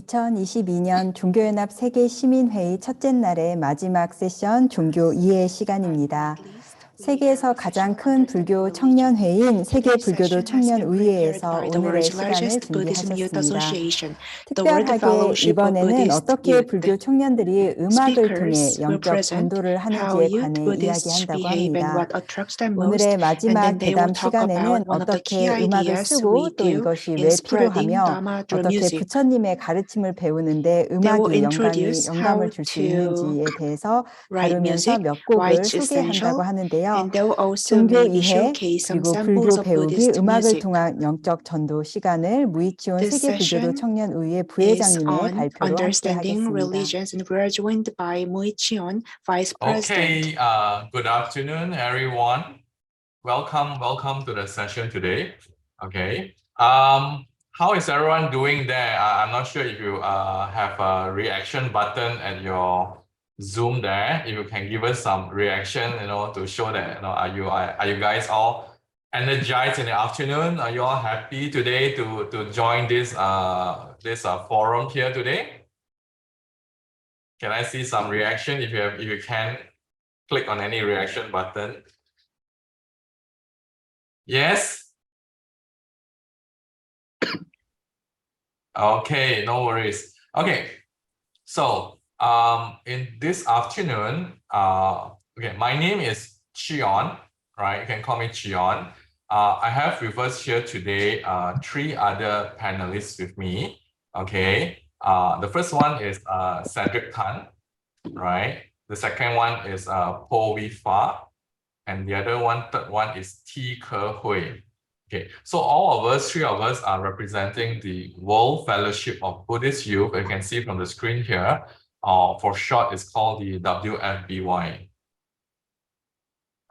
2022년 종교연합 세계 시민회의 첫째 날의 마지막 세션 종교 이해 시간입니다. 세계에서 가장 큰 불교 청년회의인 세계 불교도 청년의회에서 오늘의 시간을 준비하셨습니다. 특별하게 이번에는 어떻게 불교 청년들이 음악을 통해 영적 전도를 하는지에 관해 이야기한다고 합니다. 오늘의 마지막 대담 시간에는 어떻게 음악을 쓰고 또 이것이 왜 필요하며 어떻게 부처님의 가르침을 배우는데 음악이 영감을 줄 수 있는지에 대해서 다루면서 몇 곡을 소개한다고 하는데요. 종교 이해 그리고 불교 배우기 음악을 통한 영적 전도 시간을 무이치온 세계 불교도 청년의회 부회장님의 발표로 함께 하겠습니다. Okay, good afternoon, everyone. Welcome to the session today. Okay, how is everyone doing there? I'm not sure if you have a reaction button at your Zoom there. If you can give us some reaction, to show that, are you guys all energized in the afternoon? Are you all happy today to join this forum here today? Can I see some reaction? If you can, click on any reaction button. Yes? Okay, no worries. Okay, so in this afternoon, okay, my name is Chion, right? You can call me Chion. I have with us here today three other panelists with me. Okay, the first one is Cedric Tan, right? The second one is Po Wee Fa, and the third one is T. Ke Hui. Okay, so three of us are representing the World Fellowship of Buddhist Youth. You can see from the screen here. For short, it's called the WFBY.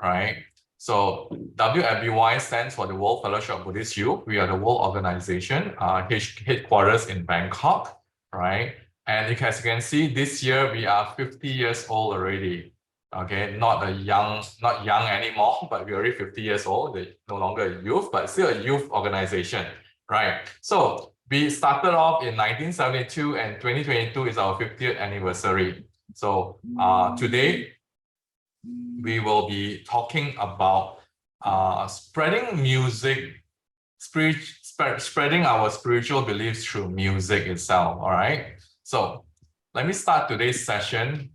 Right? So WFBY stands for the World Fellowship of Buddhist Youth. We are the world organization, headquarters in Bangkok, right? And as you can see, this year we are 50 years old already. Okay, not young anymore, but we're already 50 years old. They're no longer a youth, but still a youth organization, right? So we started off in 1972, and 2022 is our 50th anniversary. So today we will be talking about spreading music, spreading our spiritual beliefs through music itself. All right. So let me start today's session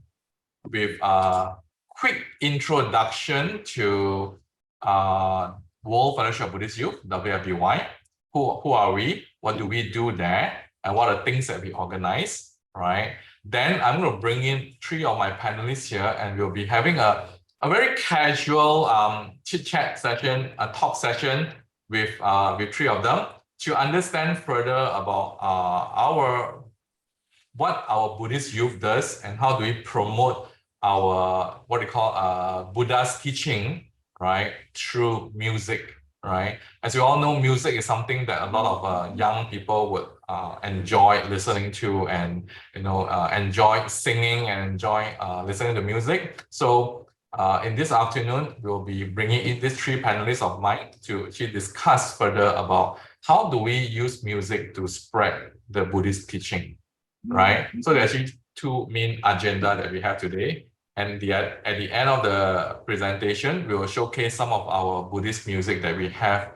with a quick introduction to World Fellowship of Buddhist Youth, WFBY. Who are we? What do we do there? And what are things that we organize, right? Then I'm going to bring in three of my panelists here, and we'll be having a very casual chit-chat session, a talk session with three of them to understand further about what our Buddhist youth does and how do we promote our what we call Buddha's teaching, right, through music, right? As you all know, music is something that a lot of young people would enjoy listening to, and enjoy singing and enjoy listening to music. So in this afternoon, we'll be bringing in these three panelists of mine to actually discuss further about how do we use music to spread the Buddhist teaching, right? So there's actually two main agenda that we have today. And at the end of the presentation, we will showcase some of our Buddhist music that we have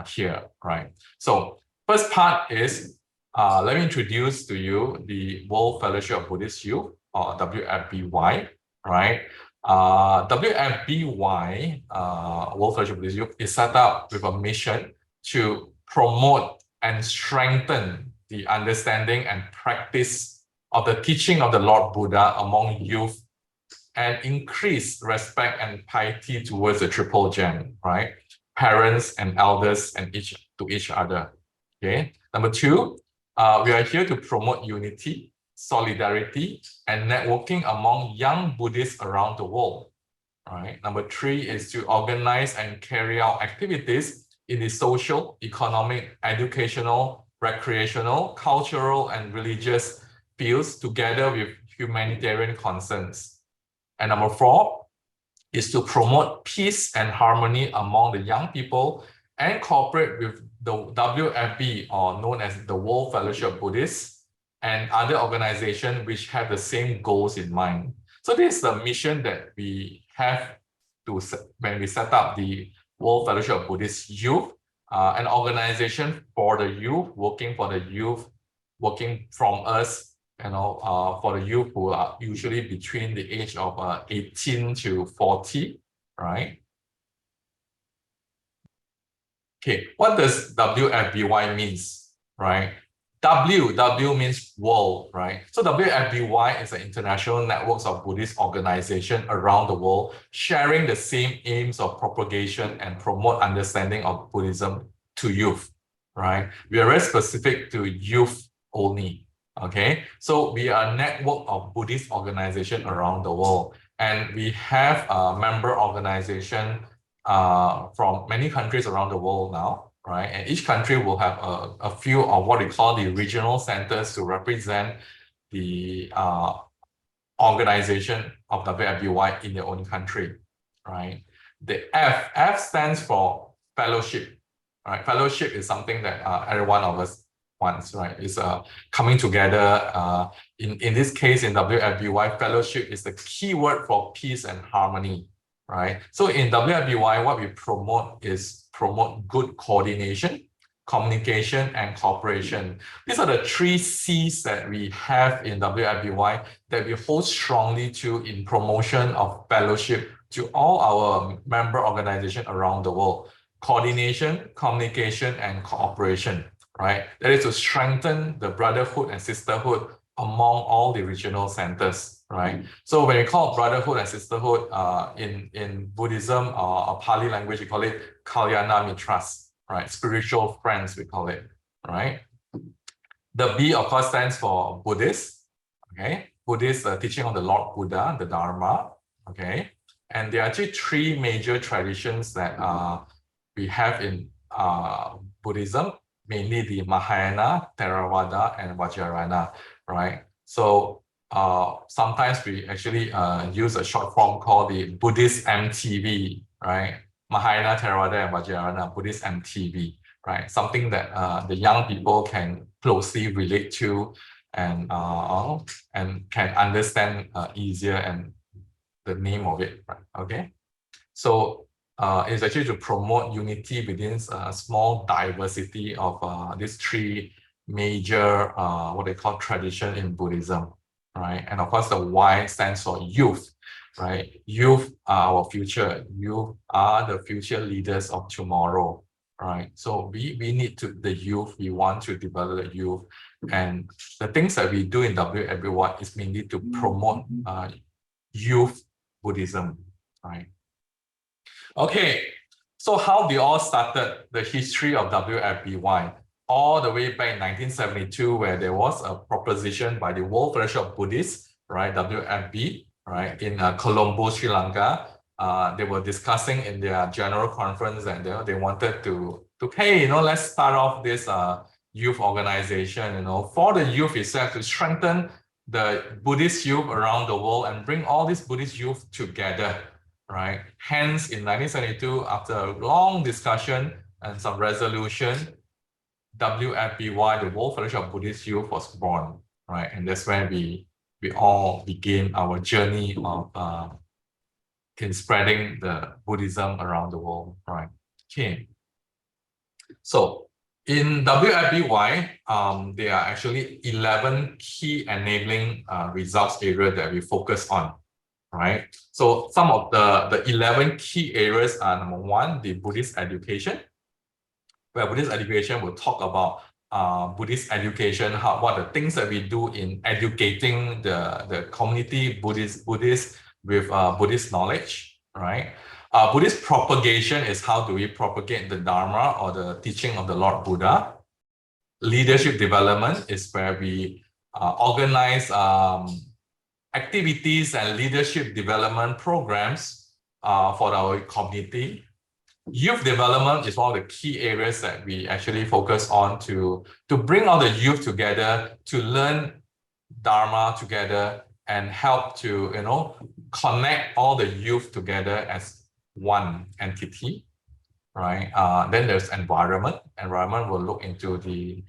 here, right? So first part is, let me introduce to you the World Fellowship of Buddhist Youth, or WFBY, right? WFBY, World Fellowship of Buddhist Youth, is set up with a mission to promote and strengthen the understanding and practice of the teaching of the Lord Buddha among youth, and increase respect and piety towards the triple gem, right? Parents and elders and to each other. Okay. Number two, we are here to promote unity, solidarity, and networking among young Buddhists around the world. Right. Number three is to organize and carry out activities in the social, economic, educational, recreational, cultural, and religious fields together with humanitarian concerns. And number four is to promote peace and harmony among the young people and cooperate with the WFB, or known as the World Fellowship of Buddhists, and other organizations which have the same goals in mind. So this is the mission that we have to when we set up the World Fellowship of Buddhist Youth, an organization for the youth, working for the youth, working from us, for the youth who are usually between the age of 18 to 40, right? Okay, what does WFBY means, right? W means world, right? So WFBY is an international network of Buddhist organizations around the world sharing the same aims of propagation and promote understanding of Buddhism to youth, right? We are very specific to youth only, okay? So we are a network of Buddhist organizations around the world, and we have a member organization from many countries around the world now, right? And each country will have a few of what we call the regional centers to represent the organization of WFBY in their own country, right? The F stands for fellowship, right? Fellowship is something that every one of us wants, right? It's coming together. In this case, in WFBY, fellowship is the key word for peace and harmony, right? So in WFBY, what we promote is good coordination, communication, and cooperation. These are the 3 C's that we have in WFBY that we hold strongly to in promotion of fellowship to all our member organizations around the world. Coordination, communication, and cooperation, right? That is to strengthen the brotherhood and sisterhood among all the regional centers, right? So when we call brotherhood and sisterhood in Buddhism or Pali language, we call it Kalyana Mitras, right? Spiritual friends, we call it, right? The B, of course, stands for Buddhist, okay? Buddhist teaching of the Lord Buddha, the Dharma, okay? And there are actually 3 major traditions that we have in Buddhism, mainly the Mahayana, Theravada, and Vajrayana, right? So sometimes we actually use a short form called the Buddhist MTV, right? Mahayana, Theravada, and Vajrayana, Buddhist MTV, right? Something that the young people can closely relate to and can understand easier, and the name of it, right? Okay. So it's actually to promote unity within a small diversity of these 3 major what they call tradition in Buddhism, right? And of course, the Y stands for youth, right? Youth are our future. Youth are the future leaders of tomorrow, right? So we need the youth. We want to develop the youth, and the things that we do in WFBY is mainly to promote youth Buddhism, right? Okay, so how they all started, the history of WFBY, all the way back in 1972, where there was a proposition by the World Fellowship of Buddhists, right, WFB, right, in Colombo, Sri Lanka. They were discussing in their general conference that they wanted to hey, let's start off this youth organization, for the youth itself, to strengthen the Buddhist youth around the world and bring all these Buddhist youth together, right? Hence, in 1972, after a long discussion and some resolution, WFBY, the World Fellowship of Buddhist Youth, was born, right? And that's when we all begin our journey of in spreading the Buddhism around the world, right? Okay. So in WFBY, there are actually 11 key enabling results areas that we focus on, right? So some of the 11 key areas are, number 1, the Buddhist education, where Buddhist education will talk about Buddhist education, what the things that we do in educating the community Buddhist with Buddhist knowledge, right? Buddhist propagation is how do we propagate the Dharma or the teaching of the Lord Buddha. Leadership development is where we organize activities and leadership development programs for our community. Youth development is one of the key areas that we actually focus on to bring all the youth together, to learn Dharma together, and help to connect all the youth together as one entity, right? Then there's environment. Environment will look into the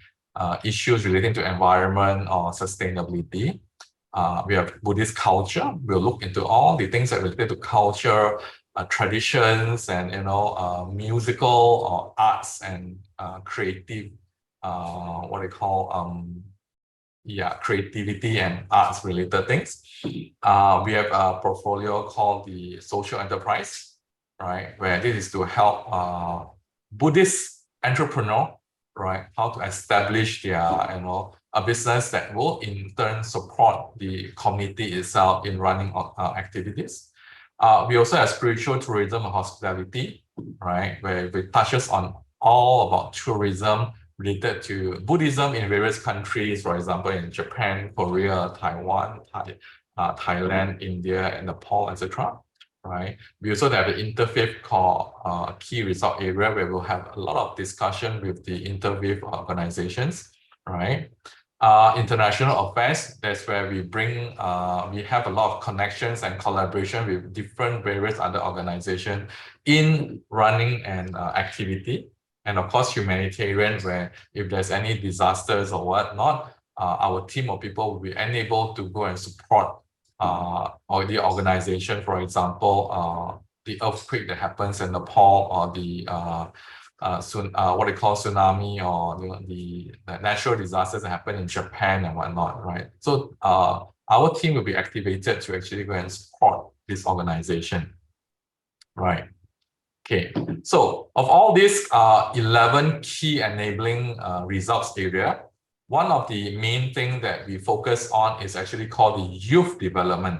issues relating to environment or sustainability. We have Buddhist culture. We'll look into all the things that related to culture, traditions, and musical or arts and creative, what they call creativity and arts related things. We have a portfolio called the social enterprise, right, where this is to help Buddhist entrepreneur, right, how to establish their a business that will in turn support the community itself in running activities. We also have spiritual tourism and hospitality, right, where it touches on all about tourism related to Buddhism in various countries, for example, in Japan, Korea, Taiwan, Thailand, India, and Nepal, etc. Right. We also have an interfaith called Key Resort Area, where we'll have a lot of discussion with the interfaith organizations, right? International affairs, that's where we bring, we have a lot of connections and collaboration with different various other organizations in running an activity. And of course, humanitarian, where if there's any disasters or whatnot, our team of people will be enabled to go and support or the organization, for example, the earthquake that happens in Nepal, or the what they call tsunami, or the natural disasters that happen in Japan and whatnot, right? So our team will be activated to actually go and support this organization, right? Okay, so of all these 11 key enabling results area, one of the main things that we focus on is actually called the youth development,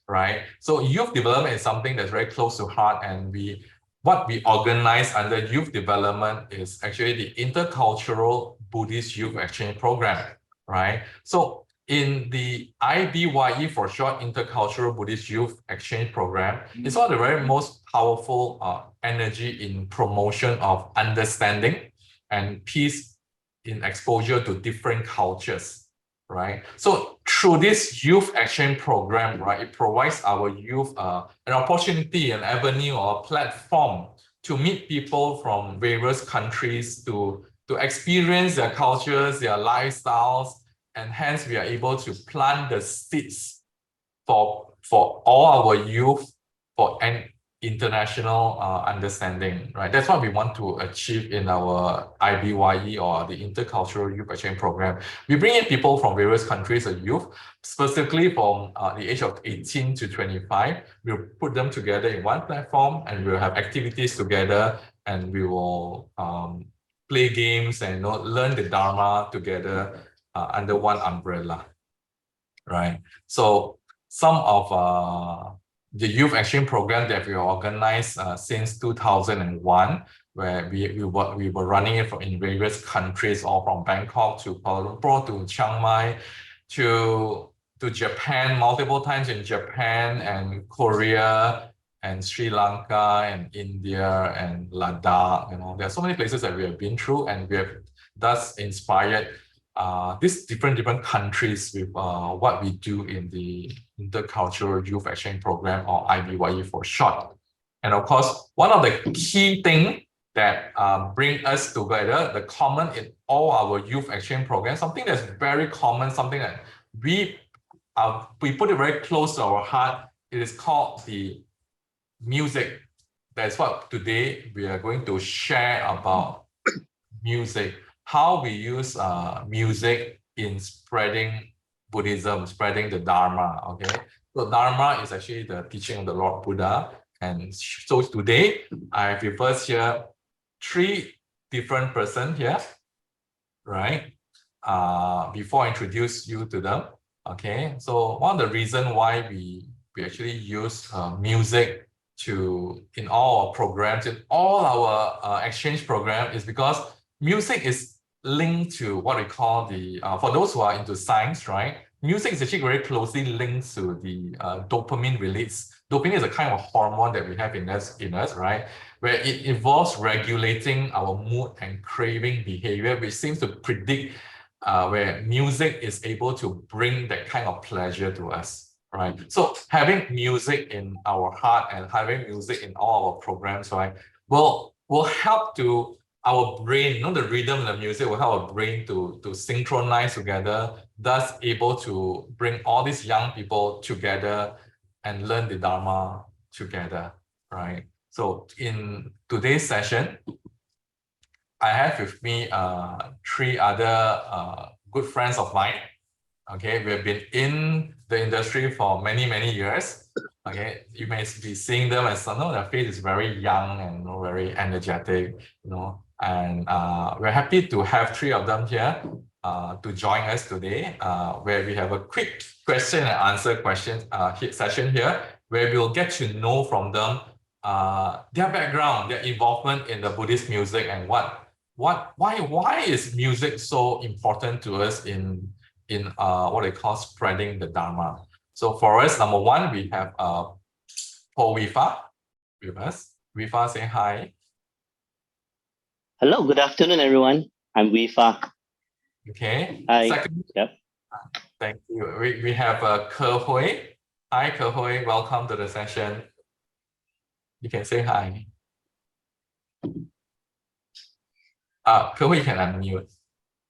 right? So youth development is something that's very close to heart, and what we organize under youth development is actually the Intercultural Buddhist Youth Exchange Program, right? So in the IBYE, for short, Intercultural Buddhist Youth Exchange Program, it's one of the very most powerful energy in promotion of understanding and peace in exposure to different cultures, right? So through this youth exchange program, right, it provides our youth an opportunity, an avenue, or a platform to meet people from various countries to experience their cultures, their lifestyles, and hence we are able to plant the seeds for all our youth for an international understanding, right? That's what we want to achieve in our IBYE, or the Intercultural Youth Exchange Program. We bring in people from various countries of youth, specifically from the age of 18 to 25. We'll put them together in one platform, and we'll have activities together, and we will play games and learn the Dharma together under one umbrella, right? So some of the youth exchange program that we organized since 2001, where we were running it in various countries, all from Bangkok to Kuala Lumpur to Chiang Mai to Japan, multiple times in Japan and Korea and Sri Lanka and India and Ladakh. There are so many places that we have been through, and we have thus inspired these different countries with what we do in the Intercultural Youth Exchange Program, or IBYE for short. And of course, one of the key things that bring us together, the common in all our youth exchange programs, something that's very common, something that we put it very close to our heart, it is called the music. That's what today we are going to share about music. How we use music in spreading Buddhism, spreading the Dharma, okay? So Dharma is actually the teaching of the Lord Buddha. And so today, I have with us here 3 different persons here, right? Before I introduce you to them, okay? So one of the reasons why we actually use music in all our programs, in all our exchange program, is because music is linked to what we call the, for those who are into science, right? Music is actually very closely linked to the dopamine release. Dopamine is a kind of hormone that we have in us, right? Where it involves regulating our mood and craving behavior, which seems to predict where music is able to bring that kind of pleasure to us, right? So having music in our heart and having music in all our programs, right, will help to our brain, the rhythm and the music will help our brain to synchronize together, thus able to bring all these young people together and learn the Dharma together, right? So in today's session, I have with me three other good friends of mine. Okay, we have been in the industry for many, many years. Okay, you may be seeing them as their face is very young and very energetic, and we're happy to have three of them here to join us today, where we have a quick question and answer session here, where we'll get to know from them their background, their involvement in the Buddhist music, and why is music so important to us in what they call spreading the Dharma. So for us, number one, we have Paul Wifa with us. Wifa, say hi. Hello, good afternoon, everyone. I'm Wifa. Okay. Hi. Second, yep. Thank you. We have Ke Hui. Hi, Ke Hui. Welcome to the session. You can say hi. Ke Hui, you can unmute.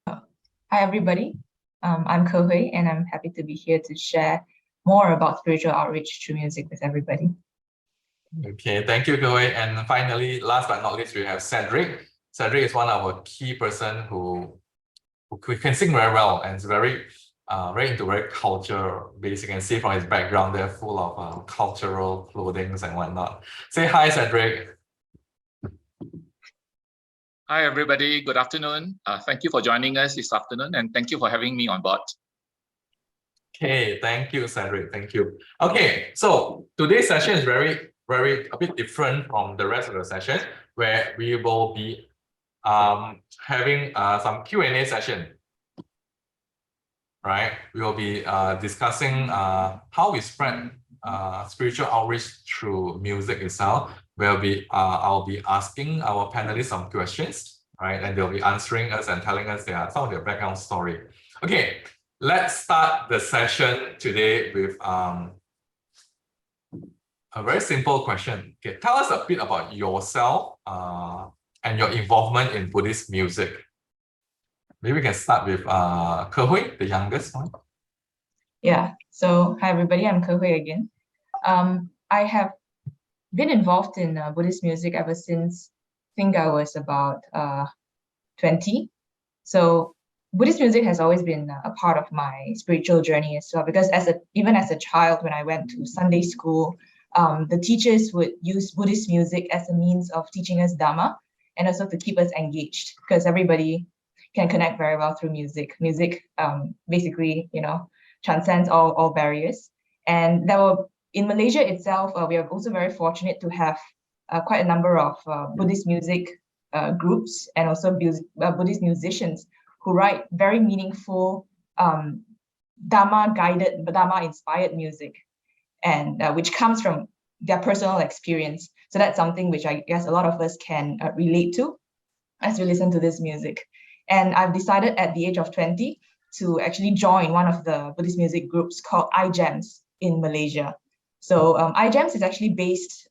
Hi, everybody. I'm Ke Hui, and I'm happy to be here to share more about spiritual outreach through music with everybody. Okay, thank you, Ke Hui. And finally, last but not least, we have Cedric. Cedric is one of our key person who can sing very well and is very into very culture based. You can see from his background, they're full of cultural clothing and whatnot. Say hi, Cedric. Hi, everybody. Good afternoon. Thank you for joining us this afternoon, and thank you for having me on board. Okay, thank you, Cedric. Thank you. Okay, so today's session is a bit different from the rest of the session, where we will be having some Q&A session. Right, we will be discussing how we spread spiritual outreach through music itself. I'll be asking our panelists some questions, right, and they'll be answering us and telling us some of their background story. Okay, let's start the session today with a very simple question. Okay, tell us a bit about yourself and your involvement in Buddhist music. Maybe we can start with Ke Hui, the youngest one. Yeah, so hi everybody, I'm Ke Hui again. I have been involved in Buddhist music ever since I think I was about 20. So Buddhist music has always been a part of my spiritual journey as well, because even as a child, when I went to Sunday school, the teachers would use Buddhist music as a means of teaching us Dhamma and also to keep us engaged, because everybody can connect very well through music. Music basically, transcends all barriers. And there were, in Malaysia itself, we are also very fortunate to have quite a number of Buddhist music groups and also Buddhist musicians who write very meaningful Dharma-guided, Dharma-inspired music, and which comes from their personal experience. So that's something which I guess a lot of us can relate to as we listen to this music. And I've decided at the age of 20 to actually join one of the Buddhist music groups called Iccgc in Malaysia. So Iccgc is actually based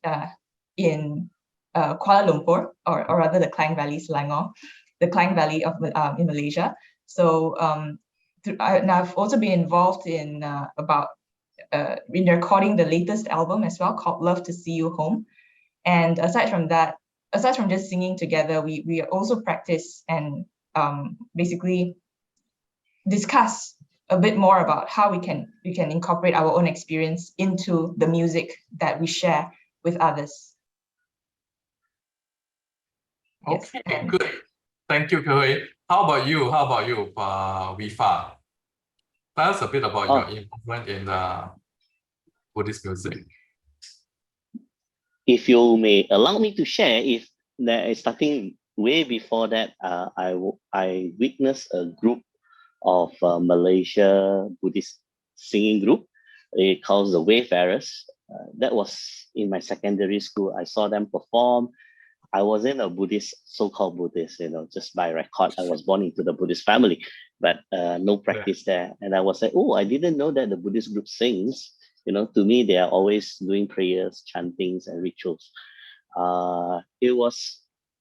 in Kuala Lumpur, or rather the Klang Valley, Selangor, the Klang Valley of in Malaysia. So and I've also been involved in in recording the latest album as well, called Love to See You Home. And aside from just singing together, we also practice and basically discuss a bit more about how we can incorporate our own experience into the music that we share with others. Okay, yes. good. Thank you, Ke Hui. How about you, Wifa? Tell us a bit about your involvement in the Buddhist music. If you may allow me to share, if there is starting way before that, I witnessed a group of Malaysia Buddhist singing group. It calls the Wayfarers. That was in my secondary school. I saw them perform. I wasn't a Buddhist, so-called Buddhist, just by record. I was born into the Buddhist family, but no practice there. And I was like, oh, I didn't know that the Buddhist group sings. To me, they are always doing prayers, chantings, and rituals. It was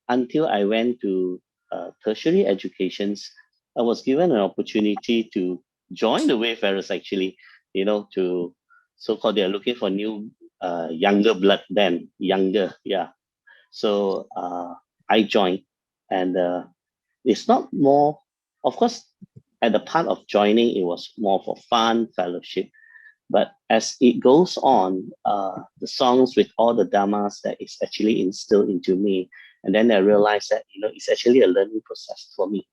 until I went to tertiary educations, I was given an opportunity to join the Wayfarers actually, to so-called they're looking for new younger blood then, younger, yeah. So I joined, and it's not more, of course, at the part of joining, it was more for fun, fellowship. But as it goes on, the songs with all the dhammas that is actually instilled into me, and then I realized that it's actually a learning process for me.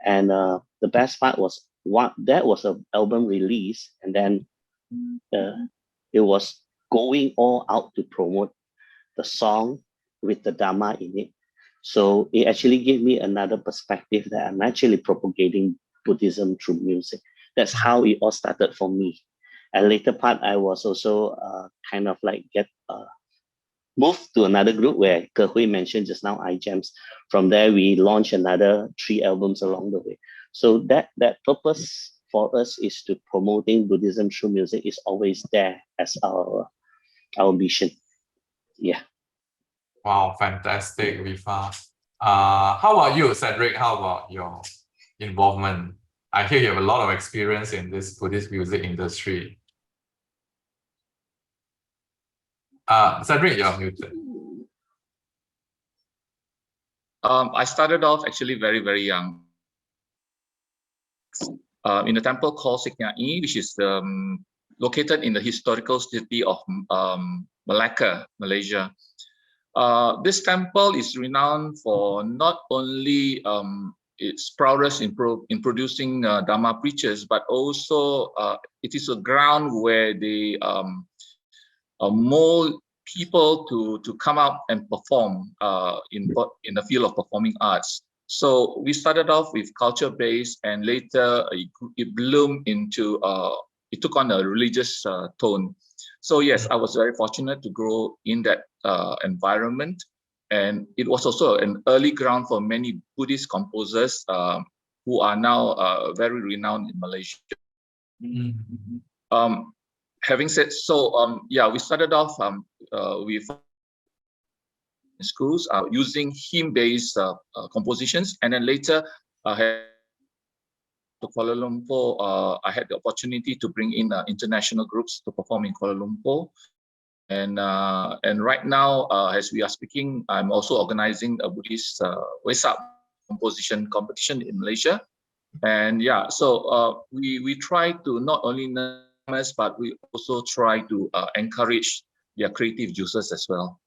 And the best part was that was an album release, and then it was going all out to promote the song with the dhamma in it. So it actually gave me another perspective that I'm actually propagating Buddhism through music. That's how it all started for me. And later part, I was also kind of like moved to another group where Ke Hui mentioned just now, Iccgc. From there, we launched another 3 albums along the way. So that purpose for us is to promoting Buddhism through music is always there as our mission. Yeah. Wow, fantastic, Viva. How about you, Cedric? How about your involvement? I hear you have a lot of experience in this Buddhist music industry. Cedric, you're muted. I started off actually very, very young. In a temple called Iccgc, which is located in the historical city of Malacca, Malaysia. This temple is renowned for not only its prowess in producing Dhamma preachers, but also it is a ground where they mold people to come out and perform in the field of performing arts. So we started off with culture-based, and later it bloomed into, it took on a religious tone. So yes, I was very fortunate to grow in that environment. And it was also an early ground for many Buddhist composers who are now very renowned in Malaysia. Having said so, yeah, we started off with schools using hymn-based compositions, and then later to Kuala Lumpur, I had the opportunity to bring in international groups to perform in Kuala Lumpur. And right now, as we are speaking, I'm also organizing a Buddhist Wesak composition competition in Malaysia. And yeah, so we try to not only nurture, but we also try to encourage their creative juices as well.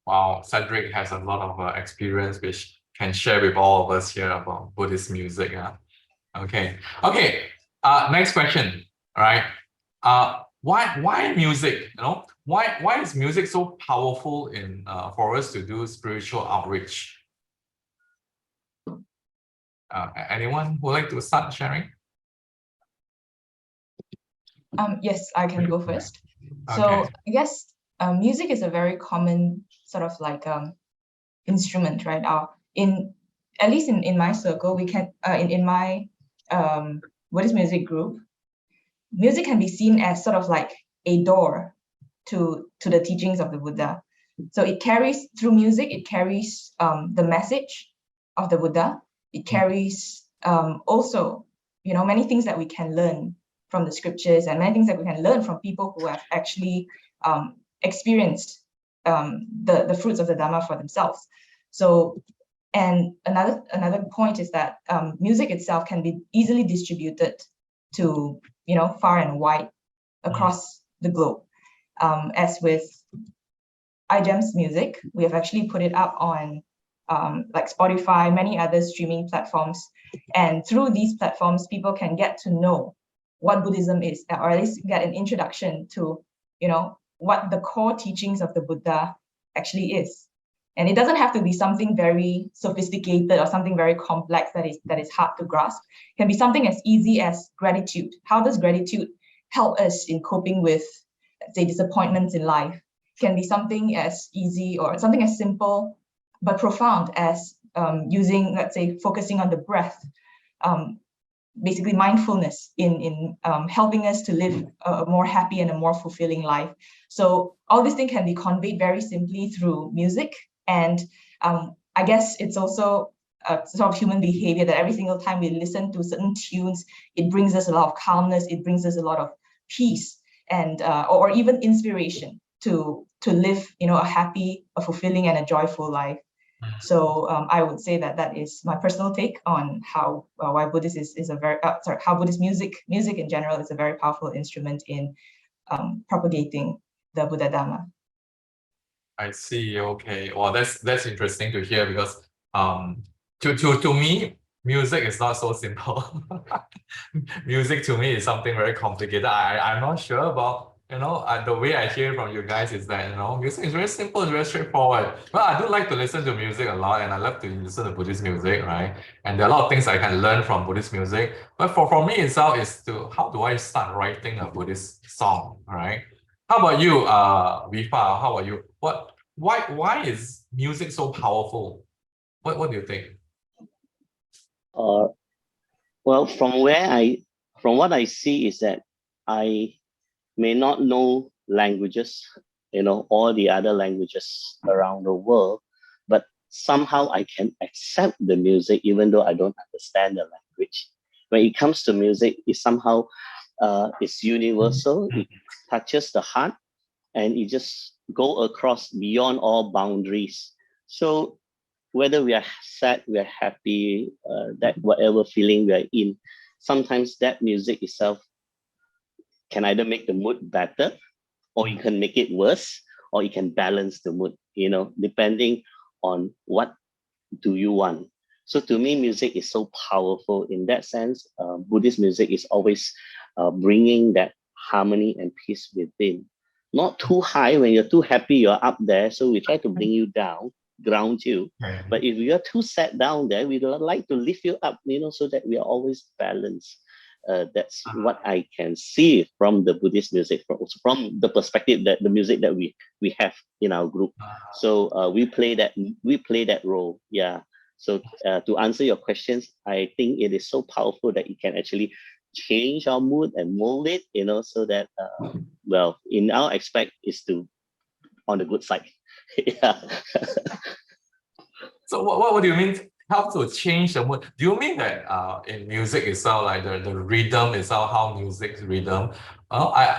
Wow, Cedric has a lot of experience which can share with all of us here about Buddhist music. Okay. Next question. All right. Why music? Why is music so powerful in for us to do spiritual outreach? Anyone who would like to start sharing? Yes, I can go first. Okay. So I guess music is a very common sort of like instrument, right? At least in my circle, we can in my Buddhist music group, music can be seen as sort of like a door to the teachings of the Buddha. So it carries, through music, it carries the message of the Buddha. It carries also, many things that we can learn from the scriptures, and many things that we can learn from people who have actually experienced the fruits of the Dhamma for themselves. So, and another point is that music itself can be easily distributed to far and wide across the globe. As with Iccgc's music, we have actually put it up on like Spotify, many other streaming platforms, and through these platforms, people can get to know what Buddhism is, or at least get an introduction to what the core teachings of the Buddha actually is. And it doesn't have to be something very sophisticated or something very complex that is hard to grasp. It can be something as easy as gratitude. How does gratitude help us in coping with, let's say, disappointments in life? It can be something as easy or something as simple but profound as using, let's say, focusing on the breath. basically mindfulness in helping us to live a more happy and a more fulfilling life. So all these things can be conveyed very simply through music. And I guess it's also a sort of human behavior that every single time we listen to certain tunes, it brings us a lot of calmness, it brings us a lot of peace, and or even inspiration to live, a happy, a fulfilling, and a joyful life. So I would say that is my personal take on how why Buddhist is a very how Buddhist music in general is a very powerful instrument in propagating the Buddha Dhamma. I see. Okay. Well, that's interesting to hear, because to me, music is not so simple. Music to me is something very complicated. I'm not sure about, the way I hear from you guys is that, music is very simple, it's very straightforward. But I do like to listen to music a lot, and I love to listen to Buddhist music, right? And there are a lot of things I can learn from Buddhist music. But for me itself is how do I start writing a Buddhist song, right? How about you, Vifa? How about you? Why is music so powerful? What do you think? Well, from what I see is that I may not know languages, all the other languages around the world, but somehow I can accept the music even though I don't understand the language. When it comes to music, it somehow it's universal. It touches the heart, and it just go across beyond all boundaries. So whether we are sad, we are happy, that whatever feeling we are in, sometimes that music itself can either make the mood better, or you can make it worse, or you can balance the mood, depending on what do you want. So to me, music is so powerful in that sense. Buddhist music is always bringing that harmony and peace within. Not too high. When you're too happy, you're up there. So we try to bring you down, ground you. But if you're too sad down there, we'd like to lift you up, so that we are always balanced. That's what I can see from the Buddhist music, from the perspective that the music that we have in our group. So we play that role. Yeah. So to answer your questions, I think it is so powerful that it can actually change our mood and mold it, so that well, in our aspect is to on the good side. Yeah. So what do you mean help to change the mood? Do you mean that in music itself, like the rhythm itself, how music's rhythm?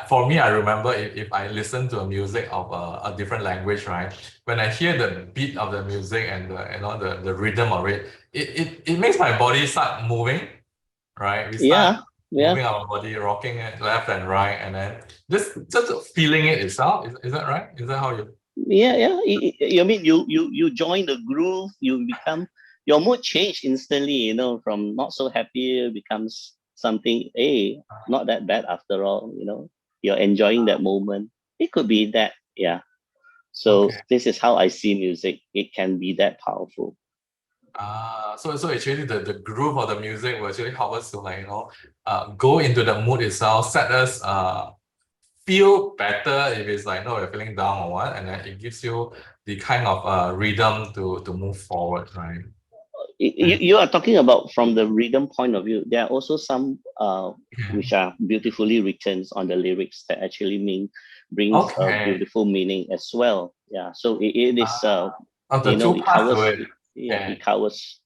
For me, I remember if I listen to a music of a different language, right? When I hear the beat of the music and the rhythm of it, it makes my body start moving, right? We start moving our body, rocking it left and right, and then just feeling it itself. Is that right? Is that how you? Yeah. I mean, you join the groove, you become, your mood change instantly, from not so happy becomes something, hey, not that bad after all, you're enjoying that moment. It could be that, yeah. So this is how I see music. It can be that powerful. So actually the groove of the music will actually help us to go into the mood itself, set us feel better if it's like, no, you're feeling down or what, and then it gives you the kind of rhythm to move forward, right? You are talking about from the rhythm point of view. There are also some which are beautifully written on the lyrics that actually brings a beautiful meaning as well. Yeah, so it is it covers. It covers.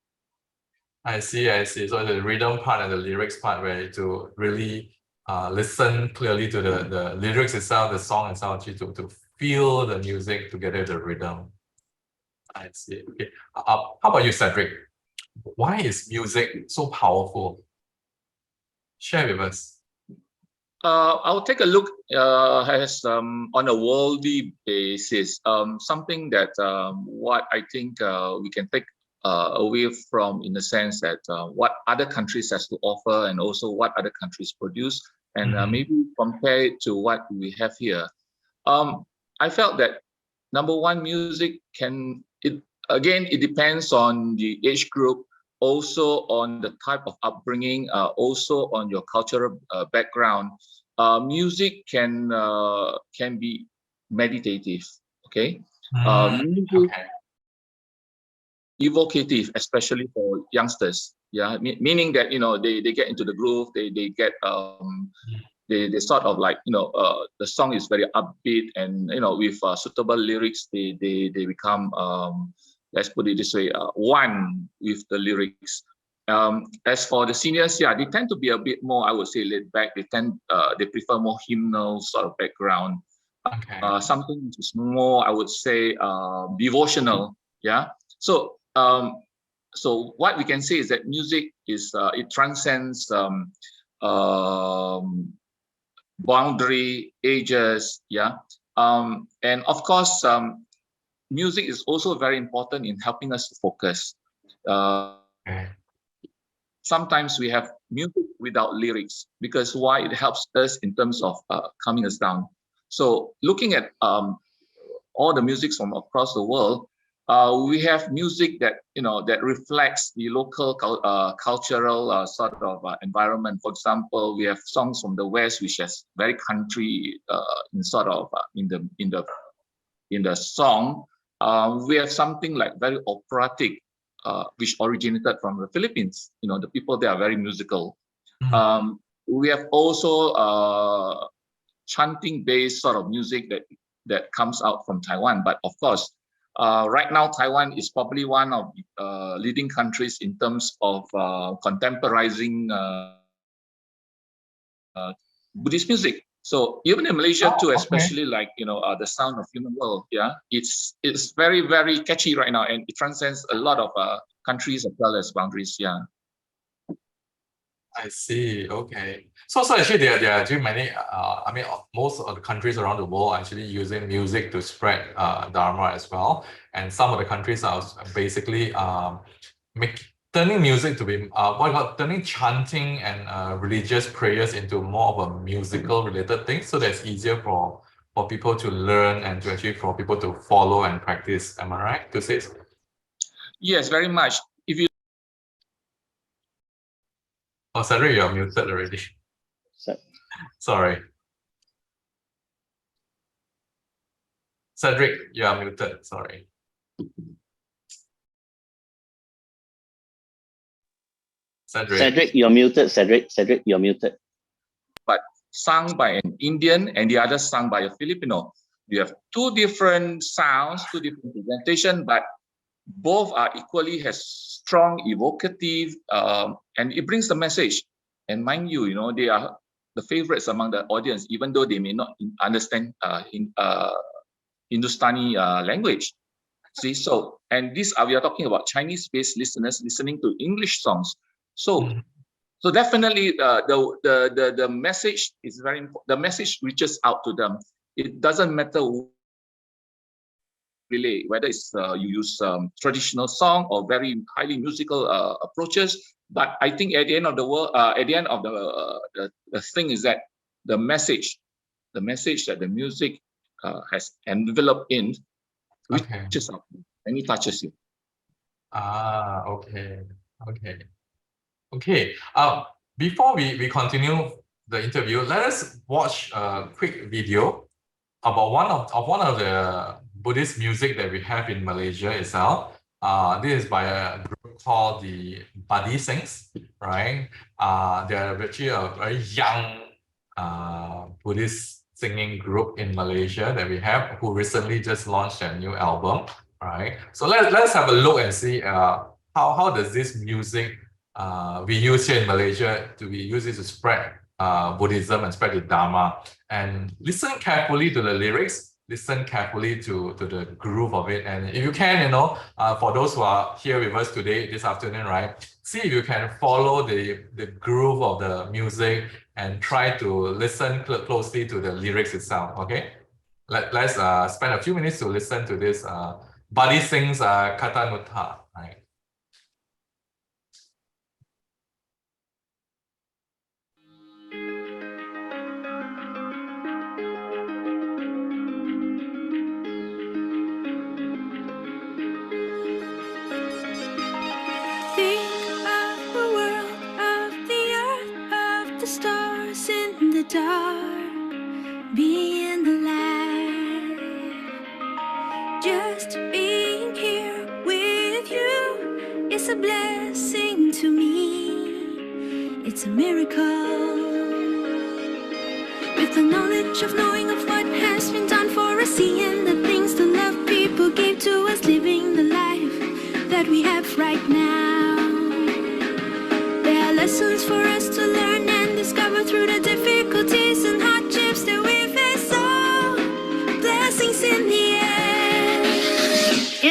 I see. So the rhythm part and the lyrics part, where to really listen clearly to the lyrics itself, the song itself, to feel the music together with the rhythm. I see. Okay. How about you, Cedric? Why is music so powerful? Share with us. I'll take a look as on a worldly basis, something that what I think we can take away from, in the sense that what other countries has to offer, and also what other countries produce, and maybe compare it to what we have here. I felt that number one, music it depends on the age group, also on the type of upbringing, also on your cultural background. Music can be meditative. Okay. Music evocative, especially for youngsters. Yeah, meaning that they get into the groove, they get they sort of like the song is very upbeat, and with suitable lyrics, they become let's put it this way, one with the lyrics. As for the seniors, yeah, they tend to be a bit more, I would say, laid back. They prefer more hymnal sort of background. Okay. Something which is more, I would say, devotional. Yeah. So so what we can say is that music is it transcends boundary, ages, yeah. And of course, music is also very important in helping us to focus. Okay. Sometimes we have music without lyrics, because why? It helps us in terms of calming us down. So looking at all the musics from across the world, we have music that that reflects the local cultural sort of environment. For example, we have songs from the West which has very country in sort of in the song. We have something like very operatic, which originated from the Philippines. The people there are very musical. We have also chanting-based sort of music that comes out from Taiwan. But of course, right now, Taiwan is probably one of leading countries in terms of contemporizing Buddhist music. So even in Malaysia too, especially like the Sound of Human World, yeah, it's very, very catchy right now, and it transcends a lot of countries as well as boundaries. Yeah. I see. Okay. So actually there are actually many. I mean, most of the countries around the world are actually using music to spread Dharma as well, and some of the countries are basically turning music to be turning chanting and religious prayers into more of a musical related thing, so that's easier for people to learn and to actually for people to follow and practice. Am I right to say so? Yes, very much. If you Oh, Cedric, you're muted already. Sorry. Cedric, you are muted. Sorry. Cedric, you're muted. Cedric, you're muted. But sung by an Indian and the other sung by a Filipino. You have two different sounds, two different presentation, but both are equally has strong, evocative, and it brings the message. And mind you, they are the favorites among the audience, even though they may not understand Hindustani language. See, so, and we are talking about Chinese-based listeners listening to English songs. So, so definitely the message is very important. The message reaches out to them. It doesn't matter really whether it's you use traditional song or very highly musical approaches. But I think at the end of the thing is that the message that the music has enveloped in reaches out and it touches you. Okay. Before we continue the interview, let us watch a quick video about one of the Buddhist music that we have in Malaysia itself. This is by a group called the Buddy Sings, right? They are actually a very young Buddhist singing group in Malaysia that we have, who recently just launched a new album, right? So let's have a look and see how does this music we use here in Malaysia use it to spread Buddhism and spread the Dharma, and listen carefully to the lyrics, listen carefully to the groove of it, and if you can, for those who are here with us today, this afternoon, right, see if you can follow the groove of the music and try to listen closely to the lyrics itself. Okay, let's spend a few minutes to listen to this Buddy Sings Kata Nutta, right? Dark, be in the light. Just being here with you is a blessing to me. It's a miracle. With the knowledge of knowing of what has been done for us, seeing the things the love people gave to us, living the life that we have right now. There are lessons for us to learn and discover through the difficulties and hardships that we face. So, blessings in the air.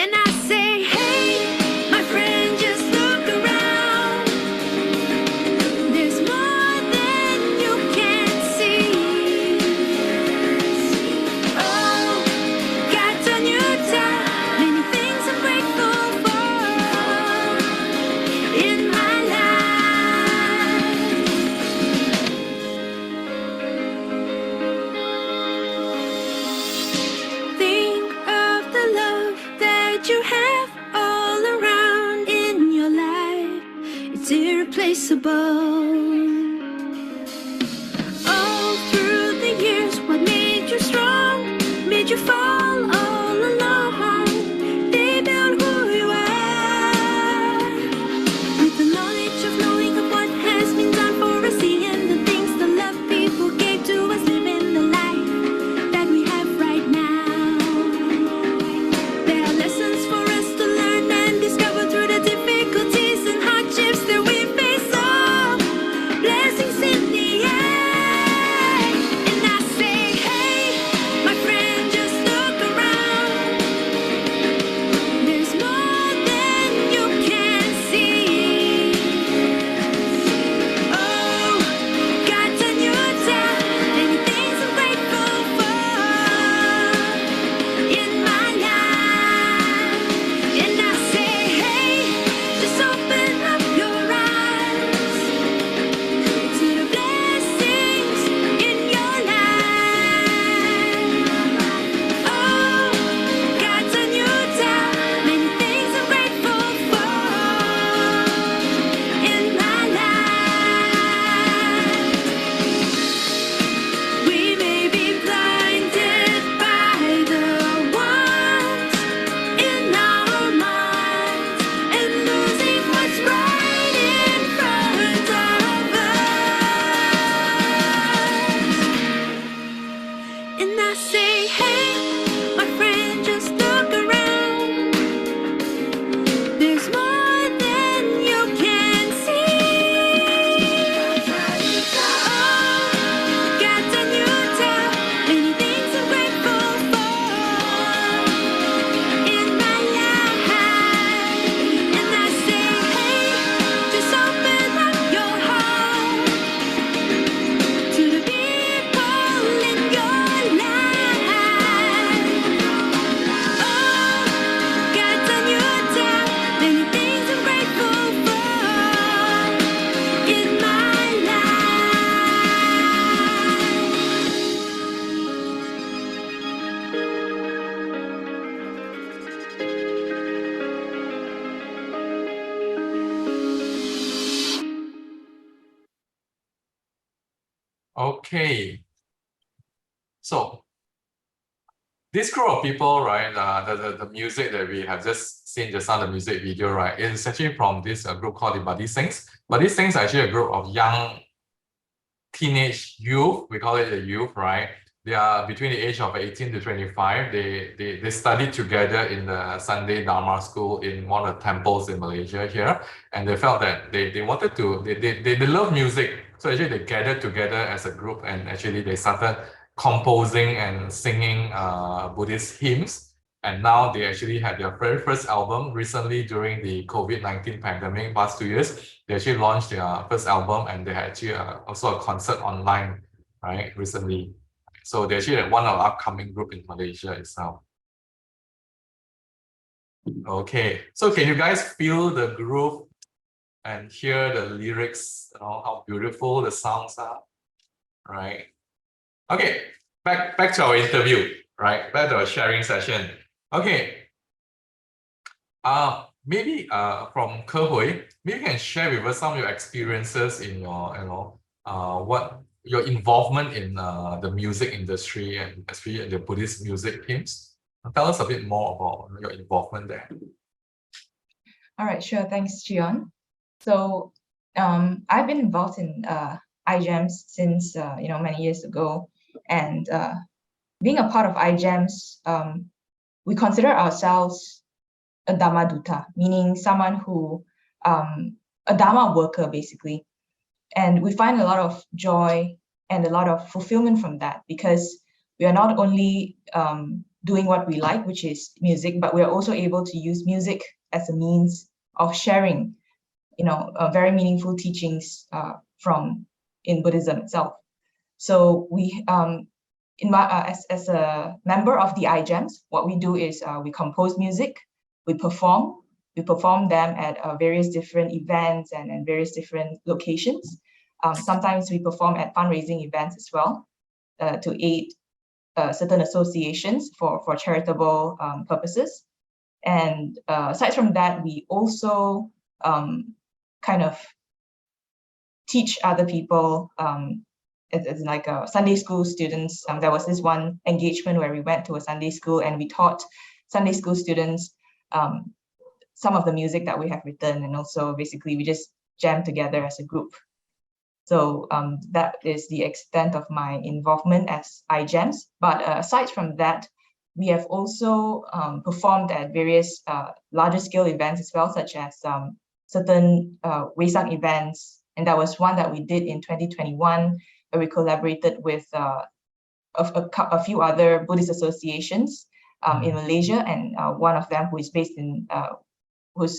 And I say, hey, my friend, just look around. There's more than you can see. Oh, God's on your time. Many things I'm grateful for in my life. Think of the love that you have all around in your life. It's irreplaceable. All through the years, what made you strong, made you fall all along. They built who you are. With the knowledge of knowing of what has been done for us, seeing the things the love people gave to us, living the life that we have right now. There are lessons for us to learn and discover through the difficulties and hardships that we face. So, blessings in the air. And I say, hey, my friend, just look around. There's more than you can see. Oh, God's on your time. Many things I'm grateful for in my life. And I say, hey, just open up your eyes to the blessings in your life. Oh, God's on your time. Many things I'm grateful for in my life. We may be blinded by the ones in our minds and losing what's right in front of us. And I say, hey, my friend, just look around. There's more than you can see. Oh, God's on your time. Many things I'm grateful for in my life. And I say, hey, just open up your heart to the people in your life. Oh, God's on your time. Many things I'm grateful for in my life. Okay. So this group of people, right, the music that we have just seen just now, the music video, right, is actually from this group called the Buddy Sings. Buddy Sings are actually a group of young teenage youth, we call it the youth, right? They are between the age of 18 to 25. They studied together in the Sunday Dharma school in one of the temples in Malaysia here. And they felt that they wanted to, they love music. So actually they gathered together as a group and actually they started composing and singing Buddhist hymns. And now they actually had their very first album recently during the COVID-19 pandemic, past 2 years. They actually launched their first album and they had actually also a concert online, right, recently. So they're actually one of the upcoming group in Malaysia itself. Okay, so can you guys feel the groove and hear the lyrics, you know, how beautiful the songs are, right? Okay, back to our interview, right? Back to our sharing session. Okay, maybe from Ke Hui, maybe you can share with us some of your experiences in your, what your involvement in the music industry and especially in the Buddhist music hymns. Tell us a bit more about your involvement there. All right, sure. Thanks, Jion. So I've been involved in iGEMs since many years ago, and being a part of iGEMs, we consider ourselves a Dharma Duta, meaning someone who a Dharma worker basically, and we find a lot of joy and a lot of fulfillment from that, because we are not only doing what we like, which is music, but we are also able to use music as a means of sharing, very meaningful teachings in Buddhism itself. So we, as a member of the iGEMs, what we do is we compose music, we perform them at various different events and various different locations. Sometimes we perform at fundraising events as well to aid certain associations for charitable purposes. And aside from that, we also kind of teach other people, as like Sunday school students. There was this one engagement where we went to a Sunday school and we taught Sunday school students some of the music that we have written, and also basically we just jam together as a group. So that is the extent of my involvement as iGEMs. But aside from that, we have also performed at various larger scale events as well, such as certain Weisang events. And that was one that we did in 2021, where we collaborated with a few other Buddhist associations in Malaysia, and one of them who is based in, what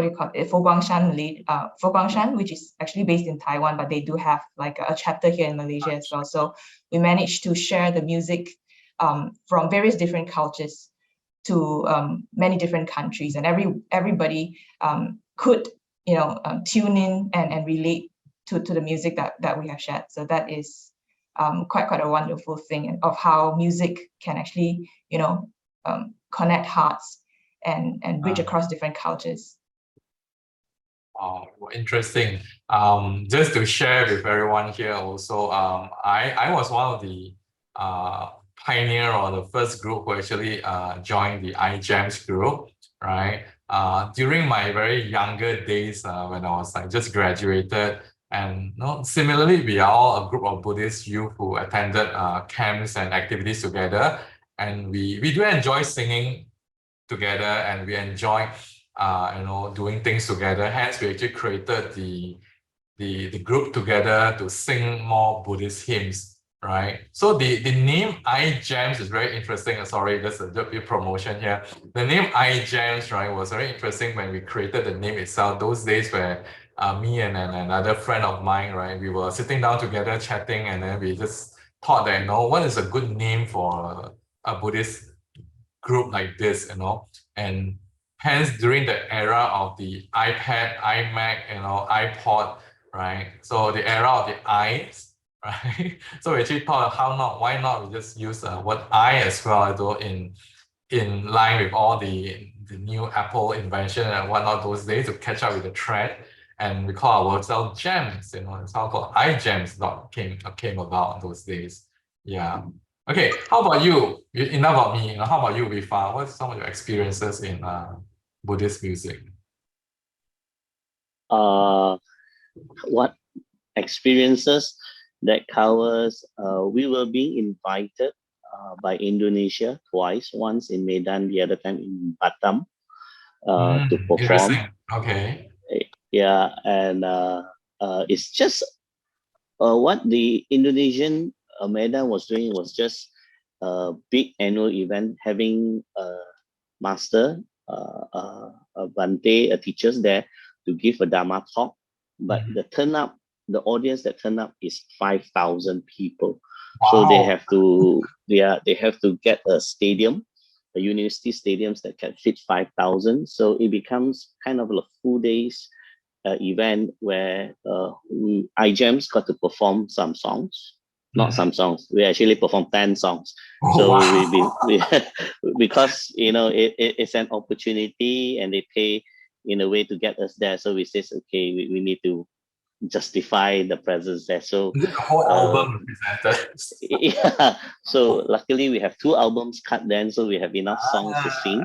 do you call it, Foguangshan, which is actually based in Taiwan, but they do have like a chapter here in Malaysia as well. So we managed to share the music from various different cultures to many different countries, and everybody could tune in and relate to the music that we have shared. So that is quite a wonderful thing of how music can actually connect hearts and bridge across different cultures. Interesting. Just to share with everyone here also, I was one of the pioneer or the first group who actually joined the iGEMs group, right? During my very younger days, when I was like just graduated, and similarly, we are all a group of Buddhist youth who attended camps and activities together, and we do enjoy singing together, and we enjoy doing things together. Hence, we actually created the group together to sing more Buddhist hymns, right? So the name iGEMs is very interesting. Sorry, that's a bit promotion here. The name iGEMs, right, was very interesting when we created the name itself. Those days where me and another friend of mine, right, we were sitting down together chatting, and then we just thought that, what is a good name for a Buddhist group like this, and hence during the era of the iPad, iMac, iPod, right? So the era of the I's, right? So we actually thought, why not we just use word I as well, although in line with all the new Apple invention and whatnot those days to catch up with the trend. And we call ourselves gems, it's all called iGEMs came about those days. Yeah. Okay, how about you? Enough of me. How about you, Wifa? What's some of your experiences in Buddhist music? What experiences that covers? We were being invited by Indonesia twice. Once in Medan, the other time in Batam, to perform. Okay. Yeah, and it's just what the Indonesian Medan was doing was just a big annual event, having a master, Bante, teachers there to give a Dharma talk. But the audience that turned up is 5,000 people. Wow. So they have to get a stadium, a university stadiums that can fit 5,000. So it becomes kind of a full day's event where iGEMs got to perform some songs. Not some songs. We actually performed 10 songs. So we because it's an opportunity, and they pay in a way to get us there. So we says, okay, we need to justify the presence there. So the whole album presented. Yeah. So luckily we have 2 albums cut then, so we have enough songs to sing.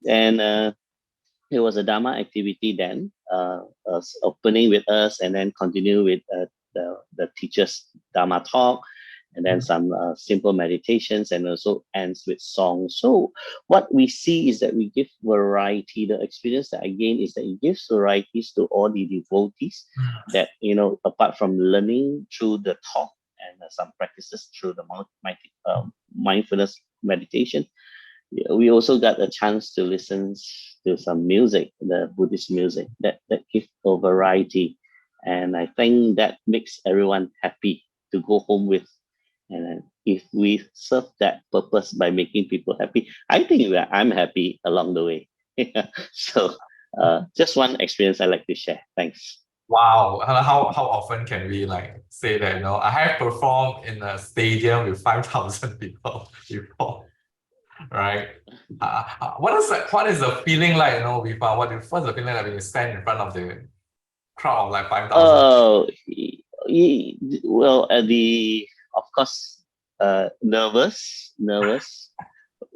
And it was a Dharma activity then, opening with us and then continue with the teacher's Dharma talk, and then some simple meditations, and also ends with songs. So what we see is that we give variety. The experience that I gain is that it gives varieties to all the devotees that, apart from learning through the talk and some practices through the mindfulness meditation, we also got a chance to listen to some music, the Buddhist music that gives a variety. And I think that makes everyone happy to go home with. And if we serve that purpose by making people happy, I think I'm happy along the way. So just one experience I like to share. Thanks. Wow, how often can we say that, I have performed in a stadium with 5,000 people before, right? What is the feeling like, what's the feeling like when you stand in front of the crowd of 5,000? Oh, well, of course, nervous.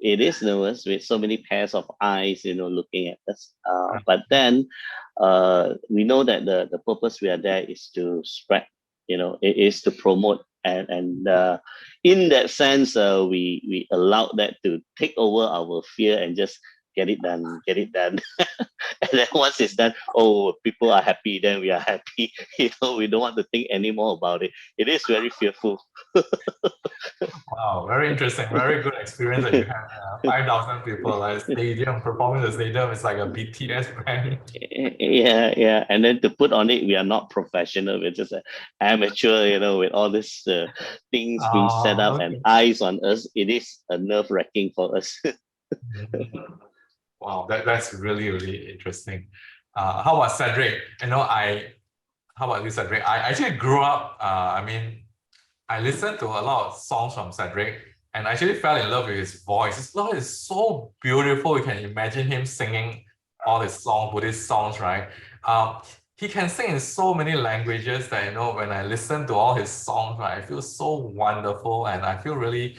It is nervous with so many pairs of eyes, looking at us. But then we know that the purpose we are there is to spread, it is to promote. And in that sense, we allow that to take over our fear and just get it done. And then once it's done, people are happy, then we are happy. We don't want to think anymore about it. It is very fearful. Wow, very interesting. Very good experience that you have. 5,000 people, performing the stadium is like a BTS band. Yeah. And then to put on it, we are not professional. We're just an amateur, with all these things being set up and eyes on us. It is a nerve-wracking for us. Wow, that's really, really interesting. How about Cedric? How about you, Cedric? I actually grew up, I listened to a lot of songs from Cedric and I actually fell in love with his voice. His voice is so beautiful. You can imagine him singing all his songs, Buddhist songs, right? He can sing in so many languages that, when I listen to all his songs, right, I feel so wonderful and I feel really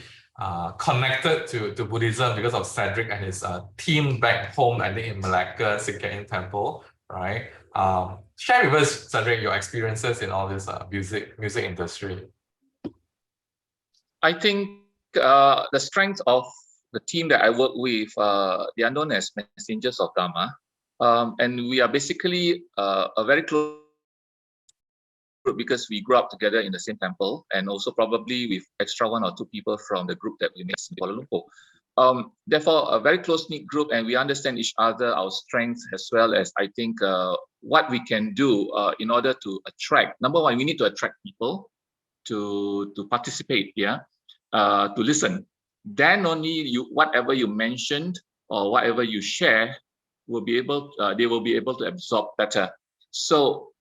connected to Buddhism because of Cedric and his team back home, I think in Malacca, Sikh Temple, right? Share with us, Cedric, your experiences in all this music industry. I think the strength of the team that I work with, they are known as messengers of Dharma. And we are basically a very close group because we grew up together in the same temple, and also probably with extra 1 or 2 people from the group that we made in Kuala Lumpur. Therefore, a very close-knit group, and we understand each other, our strengths, as well as I think what we can do in order to attract. Number one, we need to attract people to participate, to listen. Then only whatever you mentioned or whatever you share will be they will be able to absorb better. So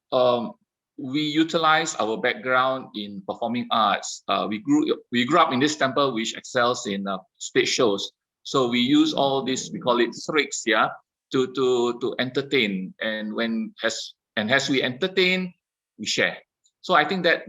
we utilize our background in performing arts. We grew up in this temple which excels in stage shows. So we use all this, we call it tricks, to entertain. And as we entertain, we share. So I think that